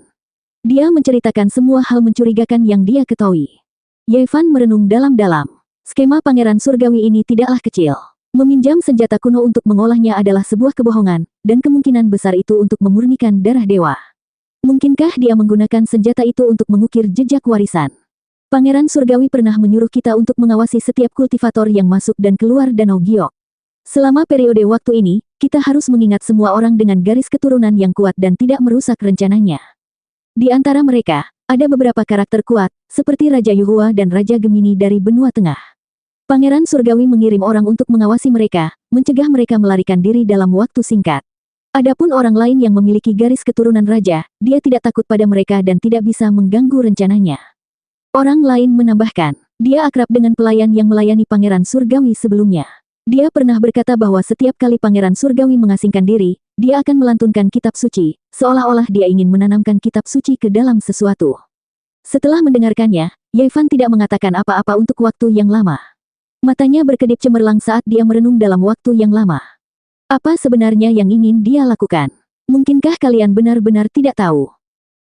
Dia menceritakan semua hal mencurigakan yang dia ketahui. Ye Fan merenung dalam-dalam. Skema Pangeran Surgawi ini tidaklah kecil. Meminjam senjata kuno untuk mengolahnya adalah sebuah kebohongan, dan kemungkinan besar itu untuk memurnikan darah dewa. Mungkinkah dia menggunakan senjata itu untuk mengukir jejak warisan? Pangeran Surgawi pernah menyuruh kita untuk mengawasi setiap kultivator yang masuk dan keluar Danau Giok. Selama periode waktu ini, kita harus mengingat semua orang dengan garis keturunan yang kuat dan tidak merusak rencananya. Di antara mereka, ada beberapa karakter kuat, seperti Raja Yuhua dan Raja Gemini dari benua tengah. Pangeran Surgawi mengirim orang untuk mengawasi mereka, mencegah mereka melarikan diri dalam waktu singkat. Adapun orang lain yang memiliki garis keturunan raja, dia tidak takut pada mereka dan tidak bisa mengganggu rencananya. Orang lain menambahkan, dia akrab dengan pelayan yang melayani Pangeran Surgawi sebelumnya. Dia pernah berkata bahwa setiap kali Pangeran Surgawi mengasingkan diri, dia akan melantunkan kitab suci, seolah-olah dia ingin menanamkan kitab suci ke dalam sesuatu. Setelah mendengarkannya, Yevan tidak mengatakan apa-apa untuk waktu yang lama. Matanya berkedip cemerlang saat dia merenung dalam waktu yang lama. Apa sebenarnya yang ingin dia lakukan? Mungkinkah kalian benar-benar tidak tahu?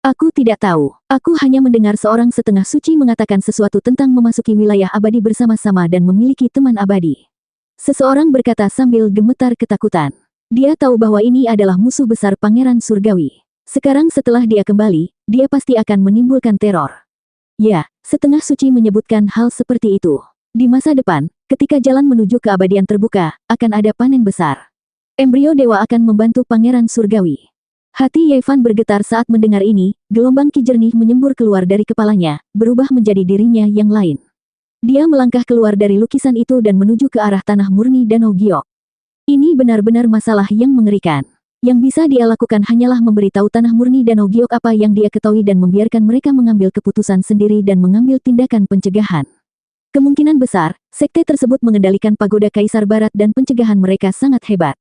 Aku tidak tahu. Aku hanya mendengar seorang setengah suci mengatakan sesuatu tentang memasuki wilayah abadi bersama-sama dan memiliki teman abadi. Seseorang berkata sambil gemetar ketakutan. Dia tahu bahwa ini adalah musuh besar Pangeran Surgawi. Sekarang setelah dia kembali, dia pasti akan menimbulkan teror. Ya, setengah suci menyebutkan hal seperti itu. Di masa depan, ketika jalan menuju keabadian terbuka, akan ada panen besar. Embrio dewa akan membantu Pangeran Surgawi. Hati Yevan bergetar saat mendengar ini, gelombang ki jernih menyembur keluar dari kepalanya, berubah menjadi dirinya yang lain. Dia melangkah keluar dari lukisan itu dan menuju ke arah tanah murni Danau Giok. Ini benar-benar masalah yang mengerikan. Yang bisa dia lakukan hanyalah memberitahu tanah murni Danau Giok apa yang dia ketahui dan membiarkan mereka mengambil keputusan sendiri dan mengambil tindakan pencegahan. Kemungkinan besar, sekte tersebut mengendalikan pagoda Kaisar Barat dan pencegahan mereka sangat hebat.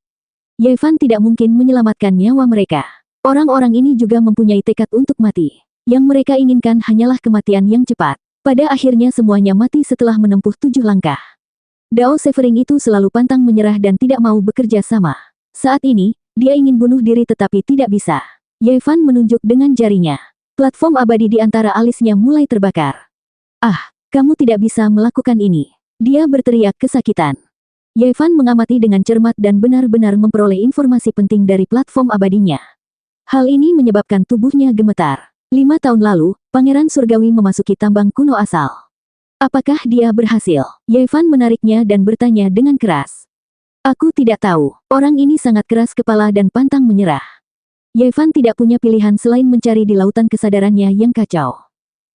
Yevan tidak mungkin menyelamatkan nyawa mereka. Orang-orang ini juga mempunyai tekad untuk mati. Yang mereka inginkan hanyalah kematian yang cepat. Pada akhirnya semuanya mati setelah menempuh 7 langkah. Dao Severing itu selalu pantang menyerah dan tidak mau bekerja sama. Saat ini, dia ingin bunuh diri tetapi tidak bisa. Yevan menunjuk dengan jarinya. Platform abadi di antara alisnya mulai terbakar. Ah, kamu tidak bisa melakukan ini. Dia berteriak kesakitan. Yevan mengamati dengan cermat dan benar-benar memperoleh informasi penting dari platform abadinya. Hal ini menyebabkan tubuhnya gemetar. 5 tahun lalu, Pangeran Surgawi memasuki tambang kuno asal. Apakah dia berhasil? Yevan menariknya dan bertanya dengan keras. Aku tidak tahu. Orang ini sangat keras kepala dan pantang menyerah. Yevan tidak punya pilihan selain mencari di lautan kesadarannya yang kacau.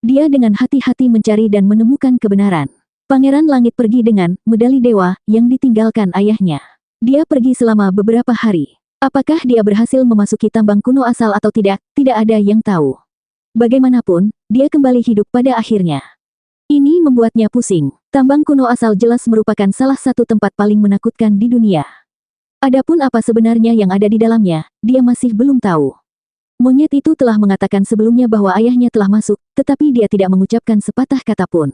Dia dengan hati-hati mencari dan menemukan kebenaran. Pangeran Langit pergi dengan medali dewa yang ditinggalkan ayahnya. Dia pergi selama beberapa hari. Apakah dia berhasil memasuki tambang kuno asal atau tidak, tidak ada yang tahu. Bagaimanapun, dia kembali hidup pada akhirnya. Ini membuatnya pusing. Tambang kuno asal jelas merupakan salah satu tempat paling menakutkan di dunia. Adapun apa sebenarnya yang ada di dalamnya, dia masih belum tahu. Monyet itu telah mengatakan sebelumnya bahwa ayahnya telah masuk, tetapi dia tidak mengucapkan sepatah kata pun.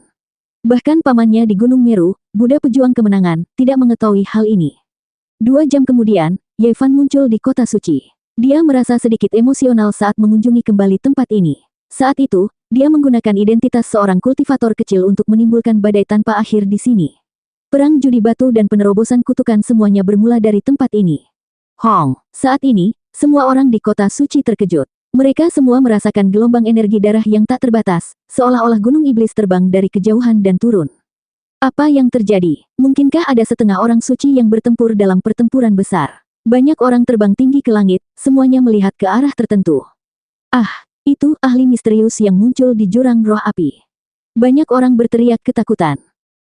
Bahkan pamannya di Gunung Meru, Buddha Pejuang Kemenangan, tidak mengetahui hal ini. 2 jam kemudian, Yevan muncul di kota suci. Dia merasa sedikit emosional saat mengunjungi kembali tempat ini. Saat itu, dia menggunakan identitas seorang kultivator kecil untuk menimbulkan badai tanpa akhir di sini. Perang judi batu dan penerobosan kutukan semuanya bermula dari tempat ini. Hong, saat ini, semua orang di kota suci terkejut. Mereka semua merasakan gelombang energi darah yang tak terbatas, seolah-olah gunung iblis terbang dari kejauhan dan turun. Apa yang terjadi? Mungkinkah ada setengah orang suci yang bertempur dalam pertempuran besar? Banyak orang terbang tinggi ke langit, semuanya melihat ke arah tertentu. Ah, itu ahli misterius yang muncul di jurang roh api. Banyak orang berteriak ketakutan.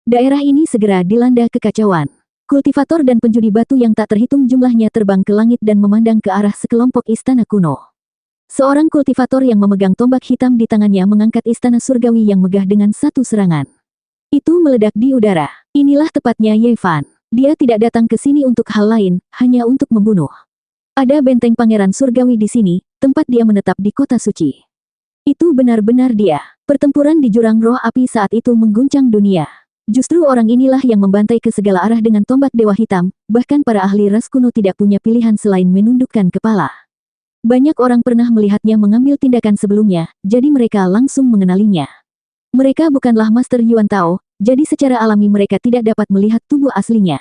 Daerah ini segera dilanda kekacauan. Kultivator dan penjudi batu yang tak terhitung jumlahnya terbang ke langit dan memandang ke arah sekelompok istana kuno. Seorang kultivator yang memegang tombak hitam di tangannya mengangkat istana surgawi yang megah dengan satu serangan. Itu meledak di udara. Inilah tepatnya Yevan. Dia tidak datang ke sini untuk hal lain, hanya untuk membunuh. Ada benteng Pangeran Surgawi di sini, tempat dia menetap di kota suci. Itu benar-benar dia. Pertempuran di jurang roh api saat itu mengguncang dunia. Justru orang inilah yang membantai ke segala arah dengan tombak dewa hitam, bahkan para ahli ras kuno tidak punya pilihan selain menundukkan kepala. Banyak orang pernah melihatnya mengambil tindakan sebelumnya, jadi mereka langsung mengenalinya. Mereka bukanlah Master Yuan Tao, jadi secara alami mereka tidak dapat melihat tubuh aslinya.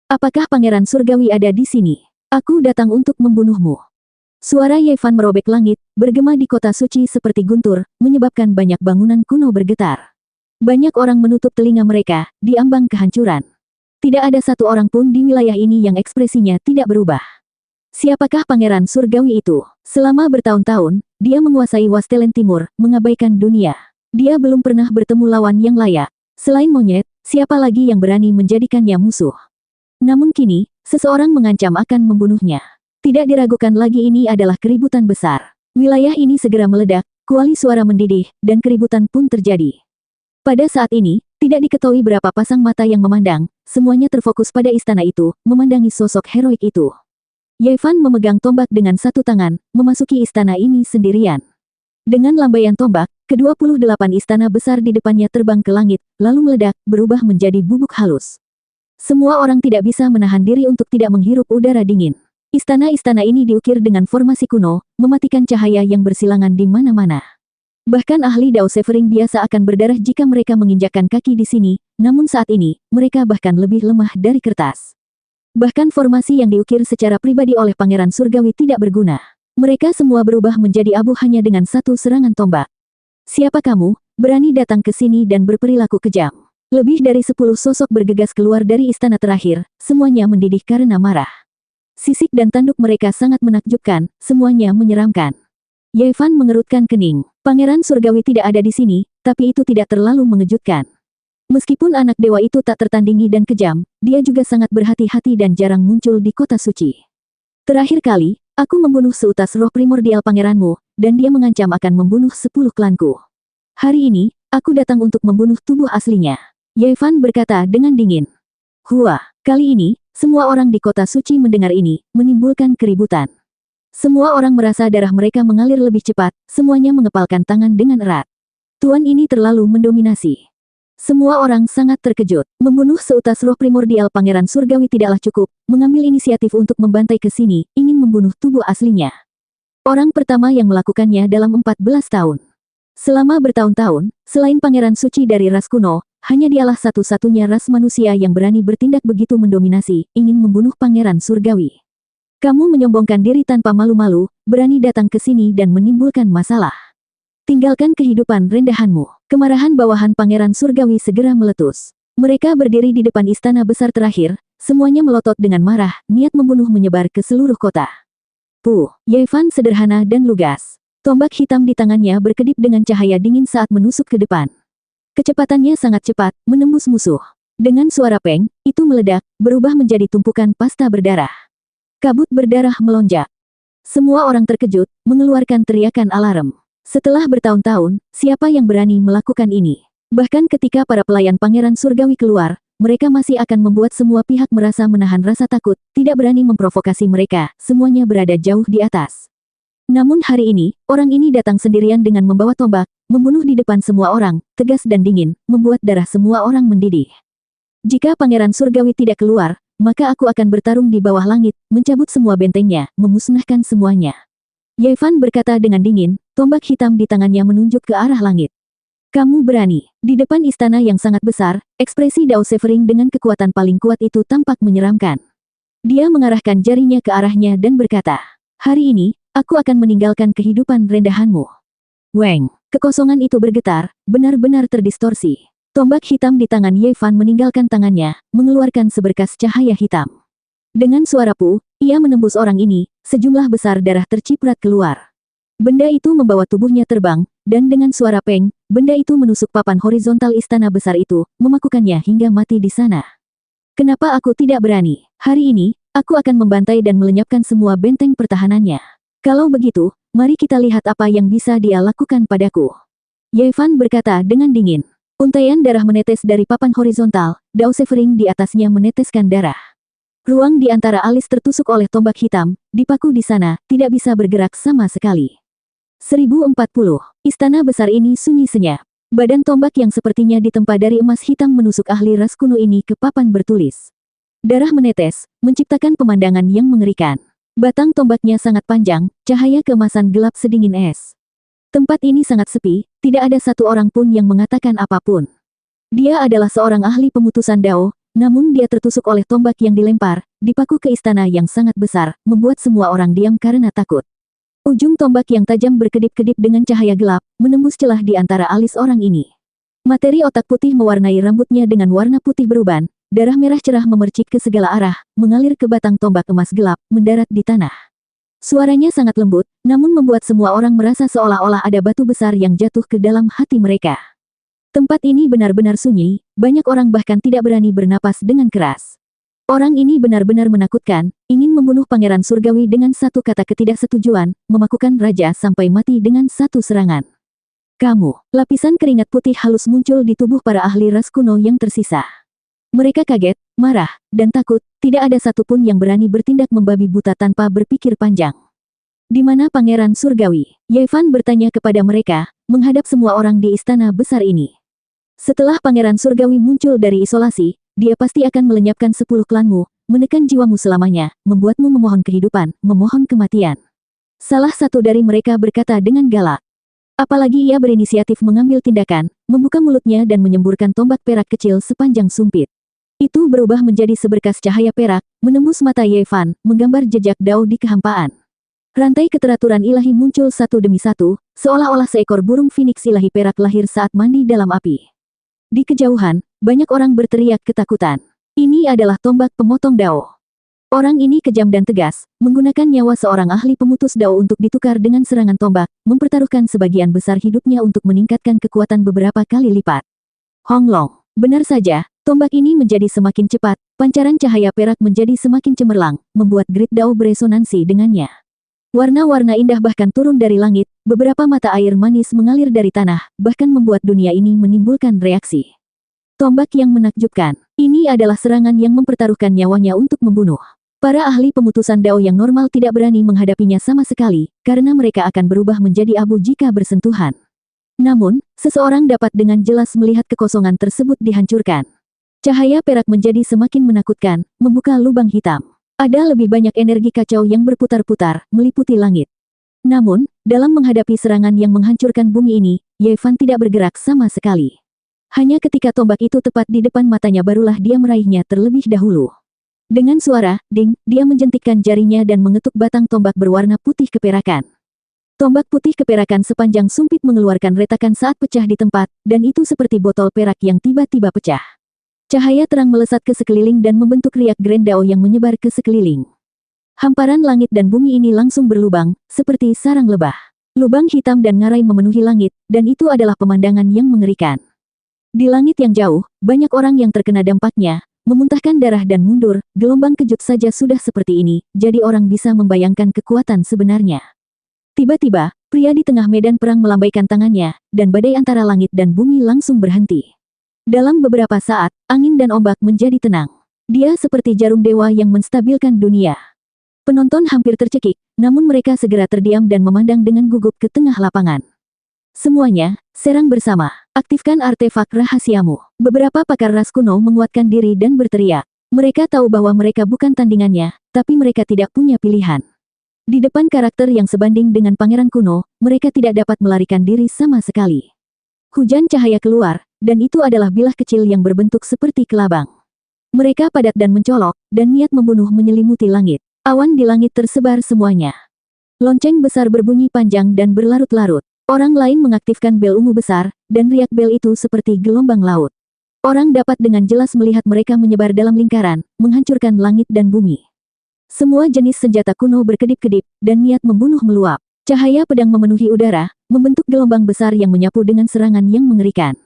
Apakah Pangeran Surgawi ada di sini? Aku datang untuk membunuhmu. Suara Yevan merobek langit, bergema di kota suci seperti guntur, menyebabkan banyak bangunan kuno bergetar. Banyak orang menutup telinga mereka, di ambang kehancuran. Tidak ada satu orang pun di wilayah ini yang ekspresinya tidak berubah. Siapakah pangeran surgawi itu? Selama bertahun-tahun, dia menguasai Wastelen Timur, mengabaikan dunia. Dia belum pernah bertemu lawan yang layak. Selain monyet, siapa lagi yang berani menjadikannya musuh? Namun kini, seseorang mengancam akan membunuhnya. Tidak diragukan lagi ini adalah keributan besar. Wilayah ini segera meledak, kuali suara mendidih, dan keributan pun terjadi. Pada saat ini, tidak diketahui berapa pasang mata yang memandang, semuanya terfokus pada istana itu, memandangi sosok heroik itu. Yevan memegang tombak dengan satu tangan, memasuki istana ini sendirian. Dengan lambaian tombak, ke-28 istana besar di depannya terbang ke langit, lalu meledak, berubah menjadi bubuk halus. Semua orang tidak bisa menahan diri untuk tidak menghirup udara dingin. Istana-istana ini diukir dengan formasi kuno, mematikan cahaya yang bersilangan di mana-mana. Bahkan ahli Dao Severing biasa akan berdarah jika mereka menginjakkan kaki di sini, namun saat ini, mereka bahkan lebih lemah dari kertas. Bahkan formasi yang diukir secara pribadi oleh Pangeran Surgawi tidak berguna. Mereka semua berubah menjadi abu hanya dengan satu serangan tombak. Siapa kamu, berani datang ke sini dan berperilaku kejam? Lebih dari 10 sosok bergegas keluar dari istana terakhir, semuanya mendidih karena marah. Sisik dan tanduk mereka sangat menakjubkan, semuanya menyeramkan. Yevan mengerutkan kening. Pangeran Surgawi tidak ada di sini, tapi itu tidak terlalu mengejutkan. Meskipun anak dewa itu tak tertandingi dan kejam, dia juga sangat berhati-hati dan jarang muncul di kota suci. Terakhir kali, aku membunuh seutas roh primordial pangeranmu, dan dia mengancam akan membunuh 10 klanku. Hari ini, aku datang untuk membunuh tubuh aslinya. Yevan berkata dengan dingin. Hua, kali ini, semua orang di kota suci mendengar ini, menimbulkan keributan. Semua orang merasa darah mereka mengalir lebih cepat, semuanya mengepalkan tangan dengan erat. Tuan ini terlalu mendominasi. Semua orang sangat terkejut. Membunuh seutas roh primordial Pangeran Surgawi tidaklah cukup, mengambil inisiatif untuk membantai ke sini, ingin membunuh tubuh aslinya. Orang pertama yang melakukannya dalam 14 tahun. Selama bertahun-tahun, selain Pangeran Suci dari ras kuno, hanya dialah satu-satunya ras manusia yang berani bertindak begitu mendominasi, ingin membunuh Pangeran Surgawi. Kamu menyombongkan diri tanpa malu-malu, berani datang ke sini dan menimbulkan masalah. Tinggalkan kehidupan rendahanmu. Kemarahan bawahan Pangeran Surgawi segera meletus. Mereka berdiri di depan istana besar terakhir, semuanya melotot dengan marah, niat membunuh menyebar ke seluruh kota. Yevan sederhana dan lugas. Tombak hitam di tangannya berkedip dengan cahaya dingin saat menusuk ke depan. Kecepatannya sangat cepat, menembus musuh. Dengan suara peng, itu meledak, berubah menjadi tumpukan pasta berdarah. Kabut berdarah melonjak. Semua orang terkejut, mengeluarkan teriakan alarm. Setelah bertahun-tahun, siapa yang berani melakukan ini? Bahkan ketika para pelayan Pangeran Surgawi keluar, mereka masih akan membuat semua pihak merasa menahan rasa takut, tidak berani memprovokasi mereka, semuanya berada jauh di atas. Namun hari ini, orang ini datang sendirian dengan membawa tombak, membunuh di depan semua orang, tegas dan dingin, membuat darah semua orang mendidih. Jika Pangeran Surgawi tidak keluar, maka aku akan bertarung di bawah langit, mencabut semua bentengnya, memusnahkan semuanya. Yevan berkata dengan dingin, tombak hitam di tangannya menunjuk ke arah langit. Kamu berani. Di depan istana yang sangat besar, ekspresi Dao Severing dengan kekuatan paling kuat itu tampak menyeramkan. Dia mengarahkan jarinya ke arahnya dan berkata, hari ini, aku akan meninggalkan kehidupan rendahanmu. Weng, kekosongan itu bergetar, benar-benar terdistorsi. Tombak hitam di tangan Yevan meninggalkan tangannya, mengeluarkan seberkas cahaya hitam. Dengan suara pu, ia menembus orang ini, sejumlah besar darah terciprat keluar. Benda itu membawa tubuhnya terbang, dan dengan suara peng, benda itu menusuk papan horizontal istana besar itu, memakukannya hingga mati di sana. Kenapa aku tidak berani? Hari ini, aku akan membantai dan melenyapkan semua benteng pertahanannya. Kalau begitu, mari kita lihat apa yang bisa dia lakukan padaku. Yevan berkata dengan dingin. Untaian darah menetes dari papan horizontal, Dao Severing di atasnya meneteskan darah. Ruang di antara alis tertusuk oleh tombak hitam, dipaku di sana, tidak bisa bergerak sama sekali. 1040. Istana besar ini sunyi senyap. Badan tombak yang sepertinya ditempa dari emas hitam menusuk ahli ras kuno ini ke papan bertulis. Darah menetes, menciptakan pemandangan yang mengerikan. Batang tombaknya sangat panjang, cahaya keemasan gelap sedingin es. Tempat ini sangat sepi, tidak ada satu orang pun yang mengatakan apapun. Dia adalah seorang ahli pemutusan Dao, namun dia tertusuk oleh tombak yang dilempar, dipaku ke istana yang sangat besar, membuat semua orang diam karena takut. Ujung tombak yang tajam berkedip-kedip dengan cahaya gelap, menembus celah di antara alis orang ini. Materi otak putih mewarnai rambutnya dengan warna putih beruban, darah merah cerah memercik ke segala arah, mengalir ke batang tombak emas gelap, mendarat di tanah. Suaranya sangat lembut, namun membuat semua orang merasa seolah-olah ada batu besar yang jatuh ke dalam hati mereka. Tempat ini benar-benar sunyi, banyak orang bahkan tidak berani bernapas dengan keras. Orang ini benar-benar menakutkan, ingin membunuh Pangeran Surgawi dengan satu kata ketidaksetujuan, memakukan raja sampai mati dengan satu serangan. Kamu, lapisan keringat putih halus muncul di tubuh para ahli ras kuno yang tersisa. Mereka kaget, marah, dan takut, tidak ada satupun yang berani bertindak membabi buta tanpa berpikir panjang. Di mana Pangeran Surgawi? Yevan bertanya kepada mereka, menghadap semua orang di istana besar ini. Setelah Pangeran Surgawi muncul dari isolasi, dia pasti akan melenyapkan 10 klanmu, menekan jiwamu selamanya, membuatmu memohon kehidupan, memohon kematian. Salah satu dari mereka berkata dengan galak. Apalagi ia berinisiatif mengambil tindakan, membuka mulutnya dan menyemburkan tombak perak kecil sepanjang sumpit. Itu berubah menjadi seberkas cahaya perak, menembus mata Yevan, menggambar jejak dao di kehampaan. Rantai keteraturan ilahi muncul satu demi satu, seolah-olah seekor burung phoenix ilahi perak lahir saat mandi dalam api. Di kejauhan, banyak orang berteriak ketakutan. Ini adalah tombak pemotong dao. Orang ini kejam dan tegas, menggunakan nyawa seorang ahli pemutus dao untuk ditukar dengan serangan tombak, mempertaruhkan sebagian besar hidupnya untuk meningkatkan kekuatan beberapa kali lipat. Hong Long, benar saja, tombak ini menjadi semakin cepat, pancaran cahaya perak menjadi semakin cemerlang, membuat grid dao beresonansi dengannya. Warna-warna indah bahkan turun dari langit, beberapa mata air manis mengalir dari tanah, bahkan membuat dunia ini menimbulkan reaksi. Tombak yang menakjubkan, ini adalah serangan yang mempertaruhkan nyawanya untuk membunuh. Para ahli pemutusan dao yang normal tidak berani menghadapinya sama sekali, karena mereka akan berubah menjadi abu jika bersentuhan. Namun, seseorang dapat dengan jelas melihat kekosongan tersebut dihancurkan. Cahaya perak menjadi semakin menakutkan, membuka lubang hitam. Ada lebih banyak energi kacau yang berputar-putar, meliputi langit. Namun, dalam menghadapi serangan yang menghancurkan bumi ini, Yevan tidak bergerak sama sekali. Hanya ketika tombak itu tepat di depan matanya barulah dia meraihnya terlebih dahulu. Dengan suara, ding, dia menjentikkan jarinya dan mengetuk batang tombak berwarna putih keperakan. Tombak putih keperakan sepanjang sumpit mengeluarkan retakan saat pecah di tempat, dan itu seperti botol perak yang tiba-tiba pecah. Cahaya terang melesat ke sekeliling dan membentuk riak Grand Dao yang menyebar ke sekeliling. Hamparan langit dan bumi ini langsung berlubang, seperti sarang lebah. Lubang hitam dan ngarai memenuhi langit, dan itu adalah pemandangan yang mengerikan. Di langit yang jauh, banyak orang yang terkena dampaknya, memuntahkan darah dan mundur, gelombang kejut saja sudah seperti ini, jadi orang bisa membayangkan kekuatan sebenarnya. Tiba-tiba, pria di tengah medan perang melambaikan tangannya, dan badai antara langit dan bumi langsung berhenti. Dalam beberapa saat, angin dan ombak menjadi tenang. Dia seperti jarum dewa yang menstabilkan dunia. Penonton hampir tercekik, namun mereka segera terdiam dan memandang dengan gugup ke tengah lapangan. Semuanya, serang bersama. Aktifkan artefak rahasiamu. Beberapa pakar ras kuno menguatkan diri dan berteriak. Mereka tahu bahwa mereka bukan tandingannya, tapi mereka tidak punya pilihan. Di depan karakter yang sebanding dengan pangeran kuno, mereka tidak dapat melarikan diri sama sekali. Hujan cahaya keluar, dan itu adalah bilah kecil yang berbentuk seperti kelabang. Mereka padat dan mencolok, dan niat membunuh menyelimuti langit. Awan di langit tersebar semuanya. Lonceng besar berbunyi panjang dan berlarut-larut. Orang lain mengaktifkan bel ungu besar, dan riak bel itu seperti gelombang laut. Orang dapat dengan jelas melihat mereka menyebar dalam lingkaran, menghancurkan langit dan bumi. Semua jenis senjata kuno berkedip-kedip, dan niat membunuh meluap. Cahaya pedang memenuhi udara, membentuk gelombang besar yang menyapu dengan serangan yang mengerikan.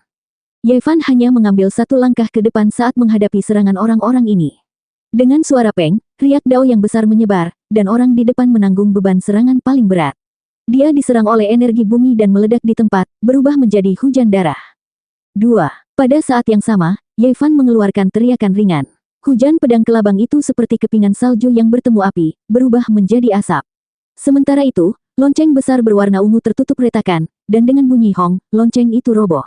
Yevan hanya mengambil satu langkah ke depan saat menghadapi serangan orang-orang ini. Dengan suara peng, riak dao yang besar menyebar, dan orang di depan menanggung beban serangan paling berat. Dia diserang oleh energi bumi dan meledak di tempat, berubah menjadi hujan darah. 2. Pada saat yang sama, Yevan mengeluarkan teriakan ringan. Hujan pedang kelabang itu seperti kepingan salju yang bertemu api, berubah menjadi asap. Sementara itu, lonceng besar berwarna ungu tertutup retakan, dan dengan bunyi hong, lonceng itu roboh.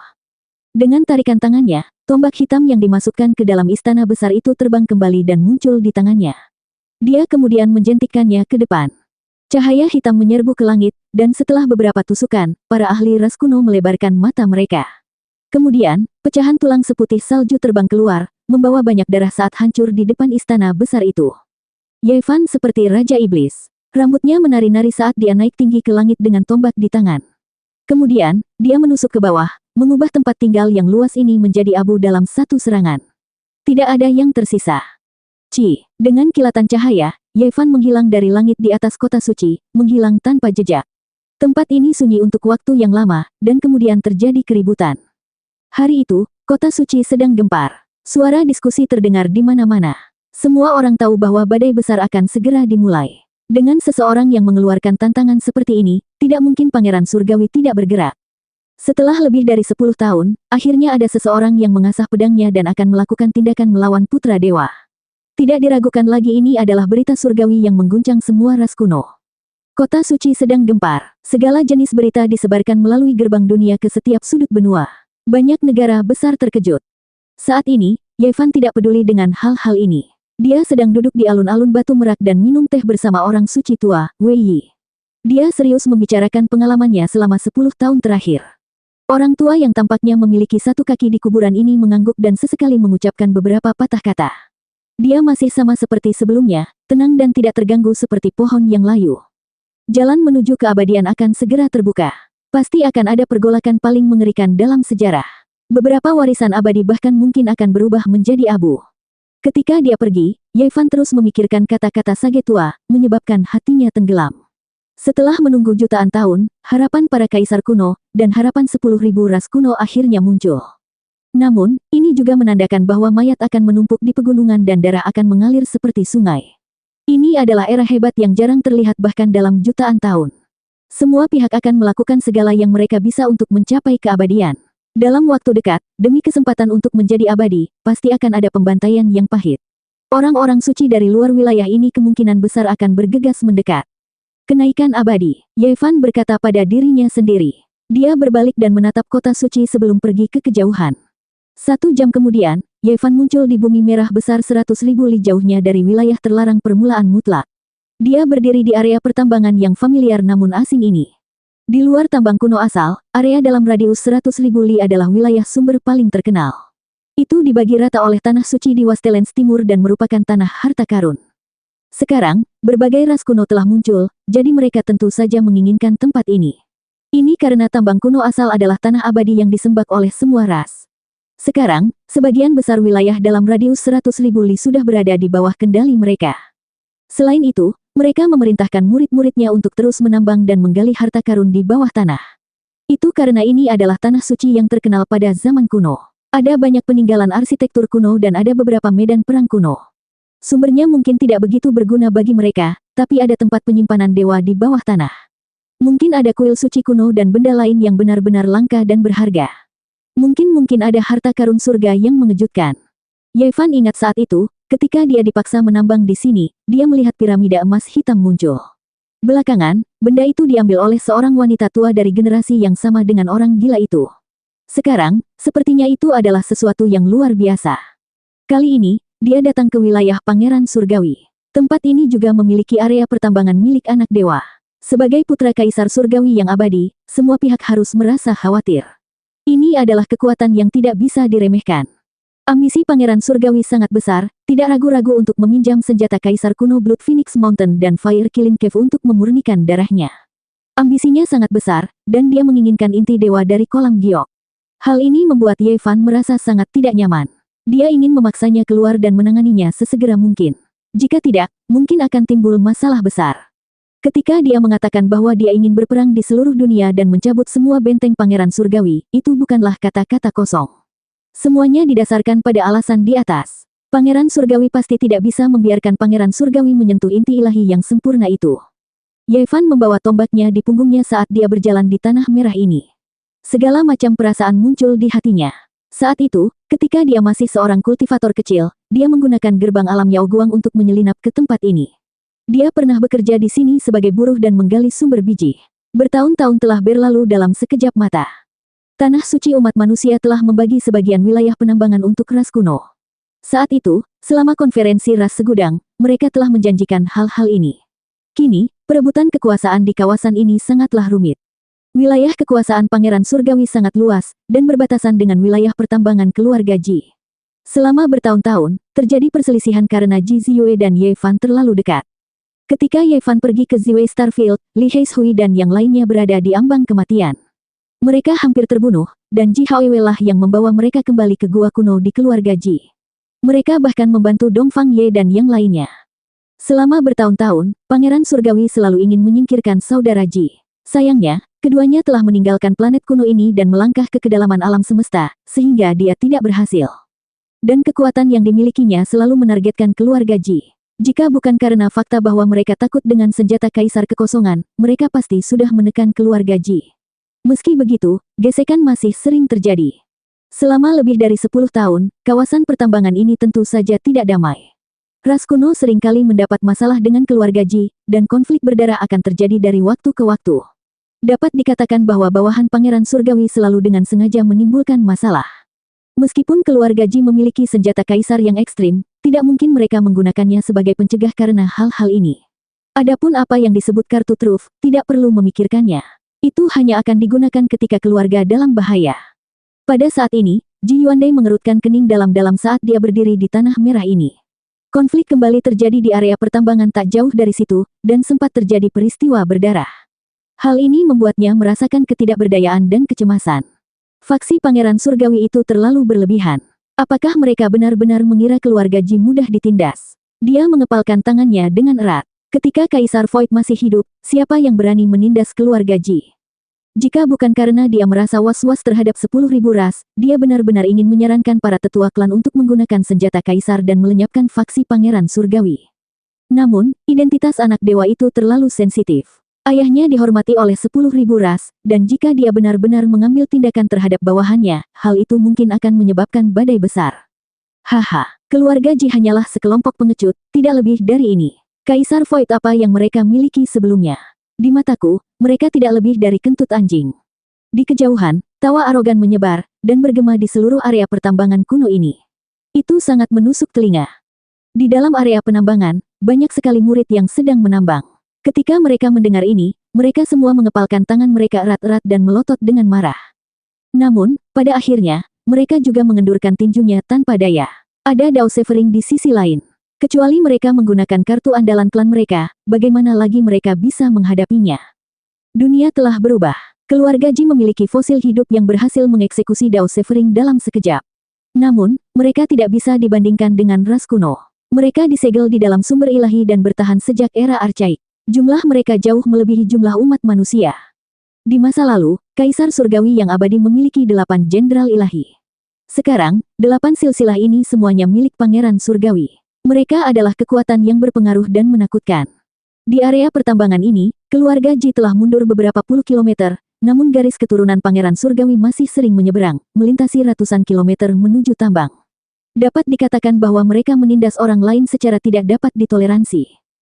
Dengan tarikan tangannya, tombak hitam yang dimasukkan ke dalam istana besar itu terbang kembali dan muncul di tangannya. Dia kemudian menjentikkannya ke depan. Cahaya hitam menyerbu ke langit, dan setelah beberapa tusukan, para ahli ras kuno melebarkan mata mereka. Kemudian, pecahan tulang seputih salju terbang keluar, membawa banyak darah saat hancur di depan istana besar itu. Yevan seperti Raja Iblis. Rambutnya menari-nari saat dia naik tinggi ke langit dengan tombak di tangan. Kemudian, dia menusuk ke bawah, mengubah tempat tinggal yang luas ini menjadi abu dalam satu serangan. Tidak ada yang tersisa. Dengan kilatan cahaya, Yevan menghilang dari langit di atas kota suci, menghilang tanpa jejak. Tempat ini sunyi untuk waktu yang lama, dan kemudian terjadi keributan. Hari itu, kota suci sedang gempar. Suara diskusi terdengar di mana-mana. Semua orang tahu bahwa badai besar akan segera dimulai. Dengan seseorang yang mengeluarkan tantangan seperti ini, tidak mungkin Pangeran Surgawi tidak bergerak. Setelah lebih dari 10 tahun, akhirnya ada seseorang yang mengasah pedangnya dan akan melakukan tindakan melawan Putra Dewa. Tidak diragukan lagi, ini adalah berita surgawi yang mengguncang semua ras kuno. Kota suci sedang gempar. Segala jenis berita disebarkan melalui gerbang dunia ke setiap sudut benua. Banyak negara besar terkejut. Saat ini, Yevan tidak peduli dengan hal-hal ini. Dia sedang duduk di alun-alun Batu Merak dan minum teh bersama orang suci tua, Wei Yi. Dia serius membicarakan pengalamannya selama 10 tahun terakhir. Orang tua yang tampaknya memiliki satu kaki di kuburan ini mengangguk dan sesekali mengucapkan beberapa patah kata. Dia masih sama seperti sebelumnya, tenang dan tidak terganggu seperti pohon yang layu. Jalan menuju keabadian akan segera terbuka. Pasti akan ada pergolakan paling mengerikan dalam sejarah. Beberapa warisan abadi bahkan mungkin akan berubah menjadi abu. Ketika dia pergi, Yevan terus memikirkan kata-kata sage tua, menyebabkan hatinya tenggelam. Setelah menunggu jutaan tahun, harapan para kaisar kuno, dan harapan 10.000 ras kuno akhirnya muncul. Namun, ini juga menandakan bahwa mayat akan menumpuk di pegunungan dan darah akan mengalir seperti sungai. Ini adalah era hebat yang jarang terlihat bahkan dalam jutaan tahun. Semua pihak akan melakukan segala yang mereka bisa untuk mencapai keabadian. Dalam waktu dekat, demi kesempatan untuk menjadi abadi, pasti akan ada pembantaian yang pahit. Orang-orang suci dari luar wilayah ini kemungkinan besar akan bergegas mendekat. Kenaikan abadi, Yevan berkata pada dirinya sendiri. Dia berbalik dan menatap kota suci sebelum pergi ke kejauhan. 1 jam kemudian, Yevan muncul di bumi merah besar 100.000 li jauhnya dari wilayah terlarang permulaan mutlak. Dia berdiri di area pertambangan yang familiar namun asing ini. Di luar tambang kuno asal, area dalam radius 100.000 li adalah wilayah sumber paling terkenal. Itu dibagi rata oleh tanah suci di Wastelands Timur dan merupakan tanah harta karun. Sekarang, berbagai ras kuno telah muncul, jadi mereka tentu saja menginginkan tempat ini. Ini karena tambang kuno asal adalah tanah abadi yang disembah oleh semua ras. Sekarang, sebagian besar wilayah dalam radius 100.000 li sudah berada di bawah kendali mereka. Selain itu, mereka memerintahkan murid-muridnya untuk terus menambang dan menggali harta karun di bawah tanah. Itu karena ini adalah tanah suci yang terkenal pada zaman kuno. Ada banyak peninggalan arsitektur kuno dan ada beberapa medan perang kuno. Sumbernya mungkin tidak begitu berguna bagi mereka, tapi ada tempat penyimpanan dewa di bawah tanah. Mungkin ada kuil suci kuno dan benda lain yang benar-benar langka dan berharga. Mungkin ada harta karun surga yang mengejutkan. Yevan ingat saat itu, ketika dia dipaksa menambang di sini, dia melihat piramida emas hitam muncul. Belakangan, benda itu diambil oleh seorang wanita tua dari generasi yang sama dengan orang gila itu. Sekarang, sepertinya itu adalah sesuatu yang luar biasa. Kali ini, dia datang ke wilayah Pangeran Surgawi. Tempat ini juga memiliki area pertambangan milik anak dewa. Sebagai putra kaisar surgawi yang abadi, semua pihak harus merasa khawatir. Ini adalah kekuatan yang tidak bisa diremehkan. Ambisi Pangeran Surgawi sangat besar, tidak ragu-ragu untuk meminjam senjata kaisar kuno Blood Phoenix Mountain dan Fire Killing Cave untuk memurnikan darahnya. Ambisinya sangat besar, dan dia menginginkan inti dewa dari kolam giok. Hal ini membuat Yevan merasa sangat tidak nyaman. Dia ingin memaksanya keluar dan menanganinya sesegera mungkin. Jika tidak, mungkin akan timbul masalah besar. Ketika dia mengatakan bahwa dia ingin berperang di seluruh dunia dan mencabut semua benteng Pangeran Surgawi, itu bukanlah kata-kata kosong. Semuanya didasarkan pada alasan di atas. Pangeran Surgawi pasti tidak bisa membiarkan Pangeran Surgawi menyentuh inti ilahi yang sempurna itu. Yevan membawa tombaknya di punggungnya saat dia berjalan di tanah merah ini. Segala macam perasaan muncul di hatinya. Saat itu, ketika dia masih seorang kultivator kecil, dia menggunakan gerbang alam Yao Guang untuk menyelinap ke tempat ini. Dia pernah bekerja di sini sebagai buruh dan menggali sumber biji. Bertahun-tahun telah berlalu dalam sekejap mata. Tanah suci umat manusia telah membagi sebagian wilayah penambangan untuk ras kuno. Saat itu, selama konferensi ras segudang, mereka telah menjanjikan hal-hal ini. Kini, perebutan kekuasaan di kawasan ini sangatlah rumit. Wilayah kekuasaan Pangeran Surgawi sangat luas, dan berbatasan dengan wilayah pertambangan keluarga Ji. Selama bertahun-tahun, terjadi perselisihan karena Ji Ziyue dan Ye Fan terlalu dekat. Ketika Ye Fan pergi ke Ziwei Starfield, Li Heishui dan yang lainnya berada di ambang kematian. Mereka hampir terbunuh, dan Ji Haoiwei lah yang membawa mereka kembali ke gua kuno di keluarga Ji. Mereka bahkan membantu Dong Fang Ye dan yang lainnya. Selama bertahun-tahun, Pangeran Surgawi selalu ingin menyingkirkan saudara Ji. Sayangnya, keduanya telah meninggalkan planet kuno ini dan melangkah ke kedalaman alam semesta, sehingga dia tidak berhasil. Dan kekuatan yang dimilikinya selalu menargetkan keluarga Ji. Jika bukan karena fakta bahwa mereka takut dengan senjata Kaisar Kekosongan, mereka pasti sudah menekan keluarga Ji. Meski begitu, gesekan masih sering terjadi. Selama lebih dari 10 tahun, kawasan pertambangan ini tentu saja tidak damai. Ras kuno seringkali mendapat masalah dengan keluarga Ji, dan konflik berdarah akan terjadi dari waktu ke waktu. Dapat dikatakan bahwa bawahan Pangeran Surgawi selalu dengan sengaja menimbulkan masalah. Meskipun keluarga Ji memiliki senjata kaisar yang ekstrim, tidak mungkin mereka menggunakannya sebagai pencegah karena hal-hal ini. Adapun apa yang disebut kartu truf, tidak perlu memikirkannya. Itu hanya akan digunakan ketika keluarga dalam bahaya. Pada saat ini, Ji Yuandai mengerutkan kening dalam-dalam saat dia berdiri di tanah merah ini. Konflik kembali terjadi di area pertambangan tak jauh dari situ, dan sempat terjadi peristiwa berdarah. Hal ini membuatnya merasakan ketidakberdayaan dan kecemasan. Faksi Pangeran Surgawi itu terlalu berlebihan. Apakah mereka benar-benar mengira keluarga Ji mudah ditindas? Dia mengepalkan tangannya dengan erat. Ketika Kaisar Void masih hidup, siapa yang berani menindas keluarga Ji? Jika bukan karena dia merasa was-was terhadap 10.000 ras, dia benar-benar ingin menyarankan para tetua klan untuk menggunakan senjata Kaisar dan melenyapkan faksi Pangeran Surgawi. Namun, identitas anak dewa itu terlalu sensitif. Ayahnya dihormati oleh 10.000 ras, dan jika dia benar-benar mengambil tindakan terhadap bawahannya, hal itu mungkin akan menyebabkan badai besar. Haha, keluarga Ji hanyalah sekelompok pengecut, tidak lebih dari ini. Kaisar Void apa yang mereka miliki sebelumnya? Di mataku, mereka tidak lebih dari kentut anjing. Di kejauhan, tawa arogan menyebar, dan bergema di seluruh area pertambangan kuno ini. Itu sangat menusuk telinga. Di dalam area penambangan, banyak sekali murid yang sedang menambang. Ketika mereka mendengar ini, mereka semua mengepalkan tangan mereka erat-erat dan melotot dengan marah. Namun, pada akhirnya, mereka juga mengendurkan tinjunya tanpa daya. Ada Dao Severing di sisi lain. Kecuali mereka menggunakan kartu andalan klan mereka, bagaimana lagi mereka bisa menghadapinya? Dunia telah berubah. Keluarga Ji memiliki fosil hidup yang berhasil mengeksekusi Dao Severing dalam sekejap. Namun, mereka tidak bisa dibandingkan dengan ras kuno. Mereka disegel di dalam sumber ilahi dan bertahan sejak era archaik. Jumlah mereka jauh melebihi jumlah umat manusia. Di masa lalu, Kaisar Surgawi yang abadi memiliki 8 jenderal ilahi. Sekarang, 8 silsilah ini semuanya milik Pangeran Surgawi. Mereka adalah kekuatan yang berpengaruh dan menakutkan. Di area pertambangan ini, keluarga Ji telah mundur beberapa puluh kilometer, namun garis keturunan Pangeran Surgawi masih sering menyeberang, melintasi ratusan kilometer menuju tambang. Dapat dikatakan bahwa mereka menindas orang lain secara tidak dapat ditoleransi.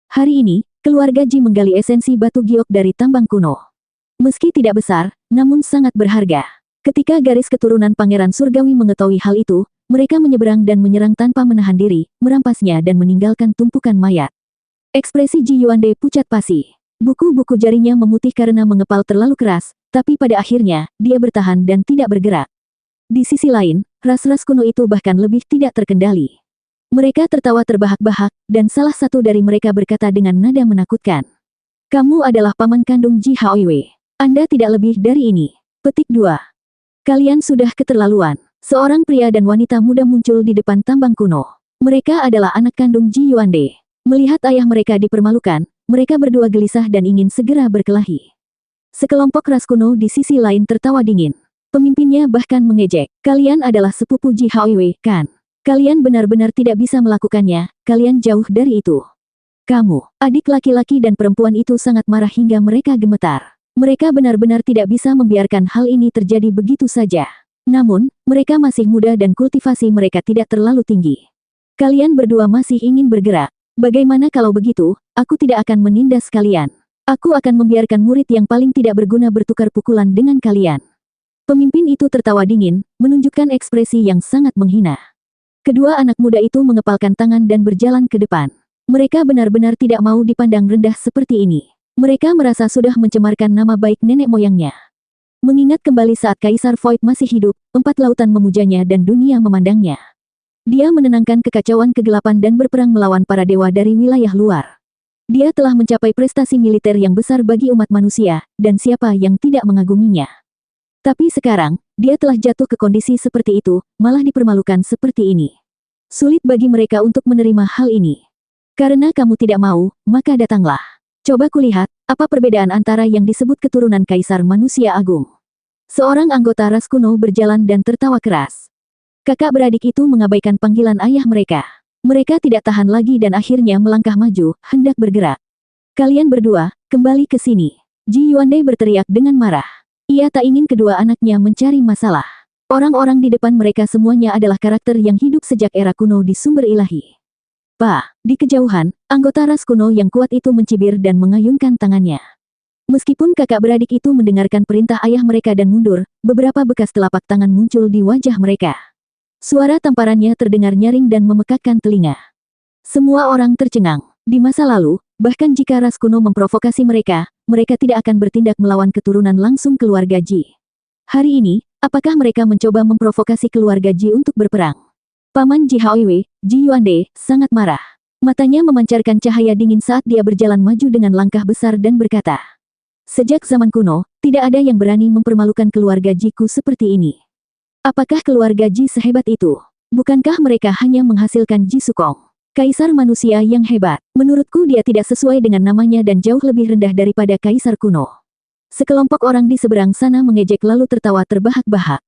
Hari ini, keluarga Ji menggali esensi batu giok dari tambang kuno. Meski tidak besar, namun sangat berharga. Ketika garis keturunan Pangeran Surgawi mengetahui hal itu, mereka menyeberang dan menyerang tanpa menahan diri, merampasnya dan meninggalkan tumpukan mayat. Ekspresi Ji Yuandai pucat pasi. Buku-buku jarinya memutih karena mengepal terlalu keras, tapi pada akhirnya, dia bertahan dan tidak bergerak. Di sisi lain, ras-ras kuno itu bahkan lebih tidak terkendali. Mereka tertawa terbahak-bahak, dan salah satu dari mereka berkata dengan nada menakutkan. Kamu adalah paman kandung Ji Haoiwei. Anda tidak lebih dari ini. Petik 2. Kalian sudah keterlaluan. Seorang pria dan wanita muda muncul di depan tambang kuno. Mereka adalah anak kandung Ji Yuandai. Melihat ayah mereka dipermalukan, mereka berdua gelisah dan ingin segera berkelahi. Sekelompok ras kuno di sisi lain tertawa dingin. Pemimpinnya bahkan mengejek. Kalian adalah sepupu Ji Haoiwei, kan? Kalian benar-benar tidak bisa melakukannya, kalian jauh dari itu. Kamu, adik laki-laki dan perempuan itu sangat marah hingga mereka gemetar. Mereka benar-benar tidak bisa membiarkan hal ini terjadi begitu saja. Namun, mereka masih muda dan kultivasi mereka tidak terlalu tinggi. Kalian berdua masih ingin bergerak. Bagaimana kalau begitu, aku tidak akan menindas kalian. Aku akan membiarkan murid yang paling tidak berguna bertukar pukulan dengan kalian. Pemimpin itu tertawa dingin, menunjukkan ekspresi yang sangat menghina. Kedua anak muda itu mengepalkan tangan dan berjalan ke depan. Mereka benar-benar tidak mau dipandang rendah seperti ini. Mereka merasa sudah mencemarkan nama baik nenek moyangnya. Mengingat kembali saat Kaisar Void masih hidup, 4 lautan memujanya dan dunia memandangnya. Dia menenangkan kekacauan kegelapan dan berperang melawan para dewa dari wilayah luar. Dia telah mencapai prestasi militer yang besar bagi umat manusia, dan siapa yang tidak mengaguminya. Tapi sekarang, dia telah jatuh ke kondisi seperti itu, malah dipermalukan seperti ini. Sulit bagi mereka untuk menerima hal ini. Karena kamu tidak mau, maka datanglah. Coba kulihat, apa perbedaan antara yang disebut keturunan Kaisar Manusia Agung. Seorang anggota ras kuno berjalan dan tertawa keras. Kakak beradik itu mengabaikan panggilan ayah mereka. Mereka tidak tahan lagi dan akhirnya melangkah maju, hendak bergerak. Kalian berdua, kembali ke sini. Ji Yuande berteriak dengan marah. Ia tak ingin kedua anaknya mencari masalah. Orang-orang di depan mereka semuanya adalah karakter yang hidup sejak era kuno di sumber ilahi. Pak, di kejauhan, anggota ras kuno yang kuat itu mencibir dan mengayunkan tangannya. Meskipun kakak beradik itu mendengarkan perintah ayah mereka dan mundur, beberapa bekas telapak tangan muncul di wajah mereka. Suara tamparannya terdengar nyaring dan memekakkan telinga. Semua orang tercengang. Di masa lalu, bahkan jika ras kuno memprovokasi mereka, mereka tidak akan bertindak melawan keturunan langsung keluarga Ji. Hari ini, apakah mereka mencoba memprovokasi keluarga Ji untuk berperang? Paman Ji Haoiwei, Ji Yuande, sangat marah. Matanya memancarkan cahaya dingin saat dia berjalan maju dengan langkah besar dan berkata, "Sejak zaman kuno, tidak ada yang berani mempermalukan keluarga Jiku seperti ini. Apakah keluarga Ji sehebat itu? Bukankah mereka hanya menghasilkan Ji Sukong? Kaisar manusia yang hebat. Menurutku dia tidak sesuai dengan namanya dan jauh lebih rendah daripada kaisar kuno." Sekelompok orang di seberang sana mengejek lalu tertawa terbahak-bahak.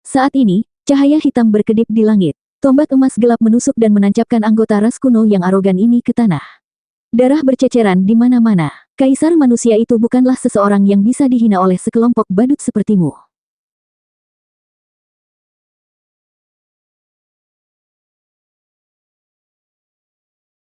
Saat ini, cahaya hitam berkedip di langit. Tombak emas gelap menusuk dan menancapkan anggota ras kuno yang arogan ini ke tanah. Darah berceceran di mana-mana. Kaisar manusia itu bukanlah seseorang yang bisa dihina oleh sekelompok badut sepertimu.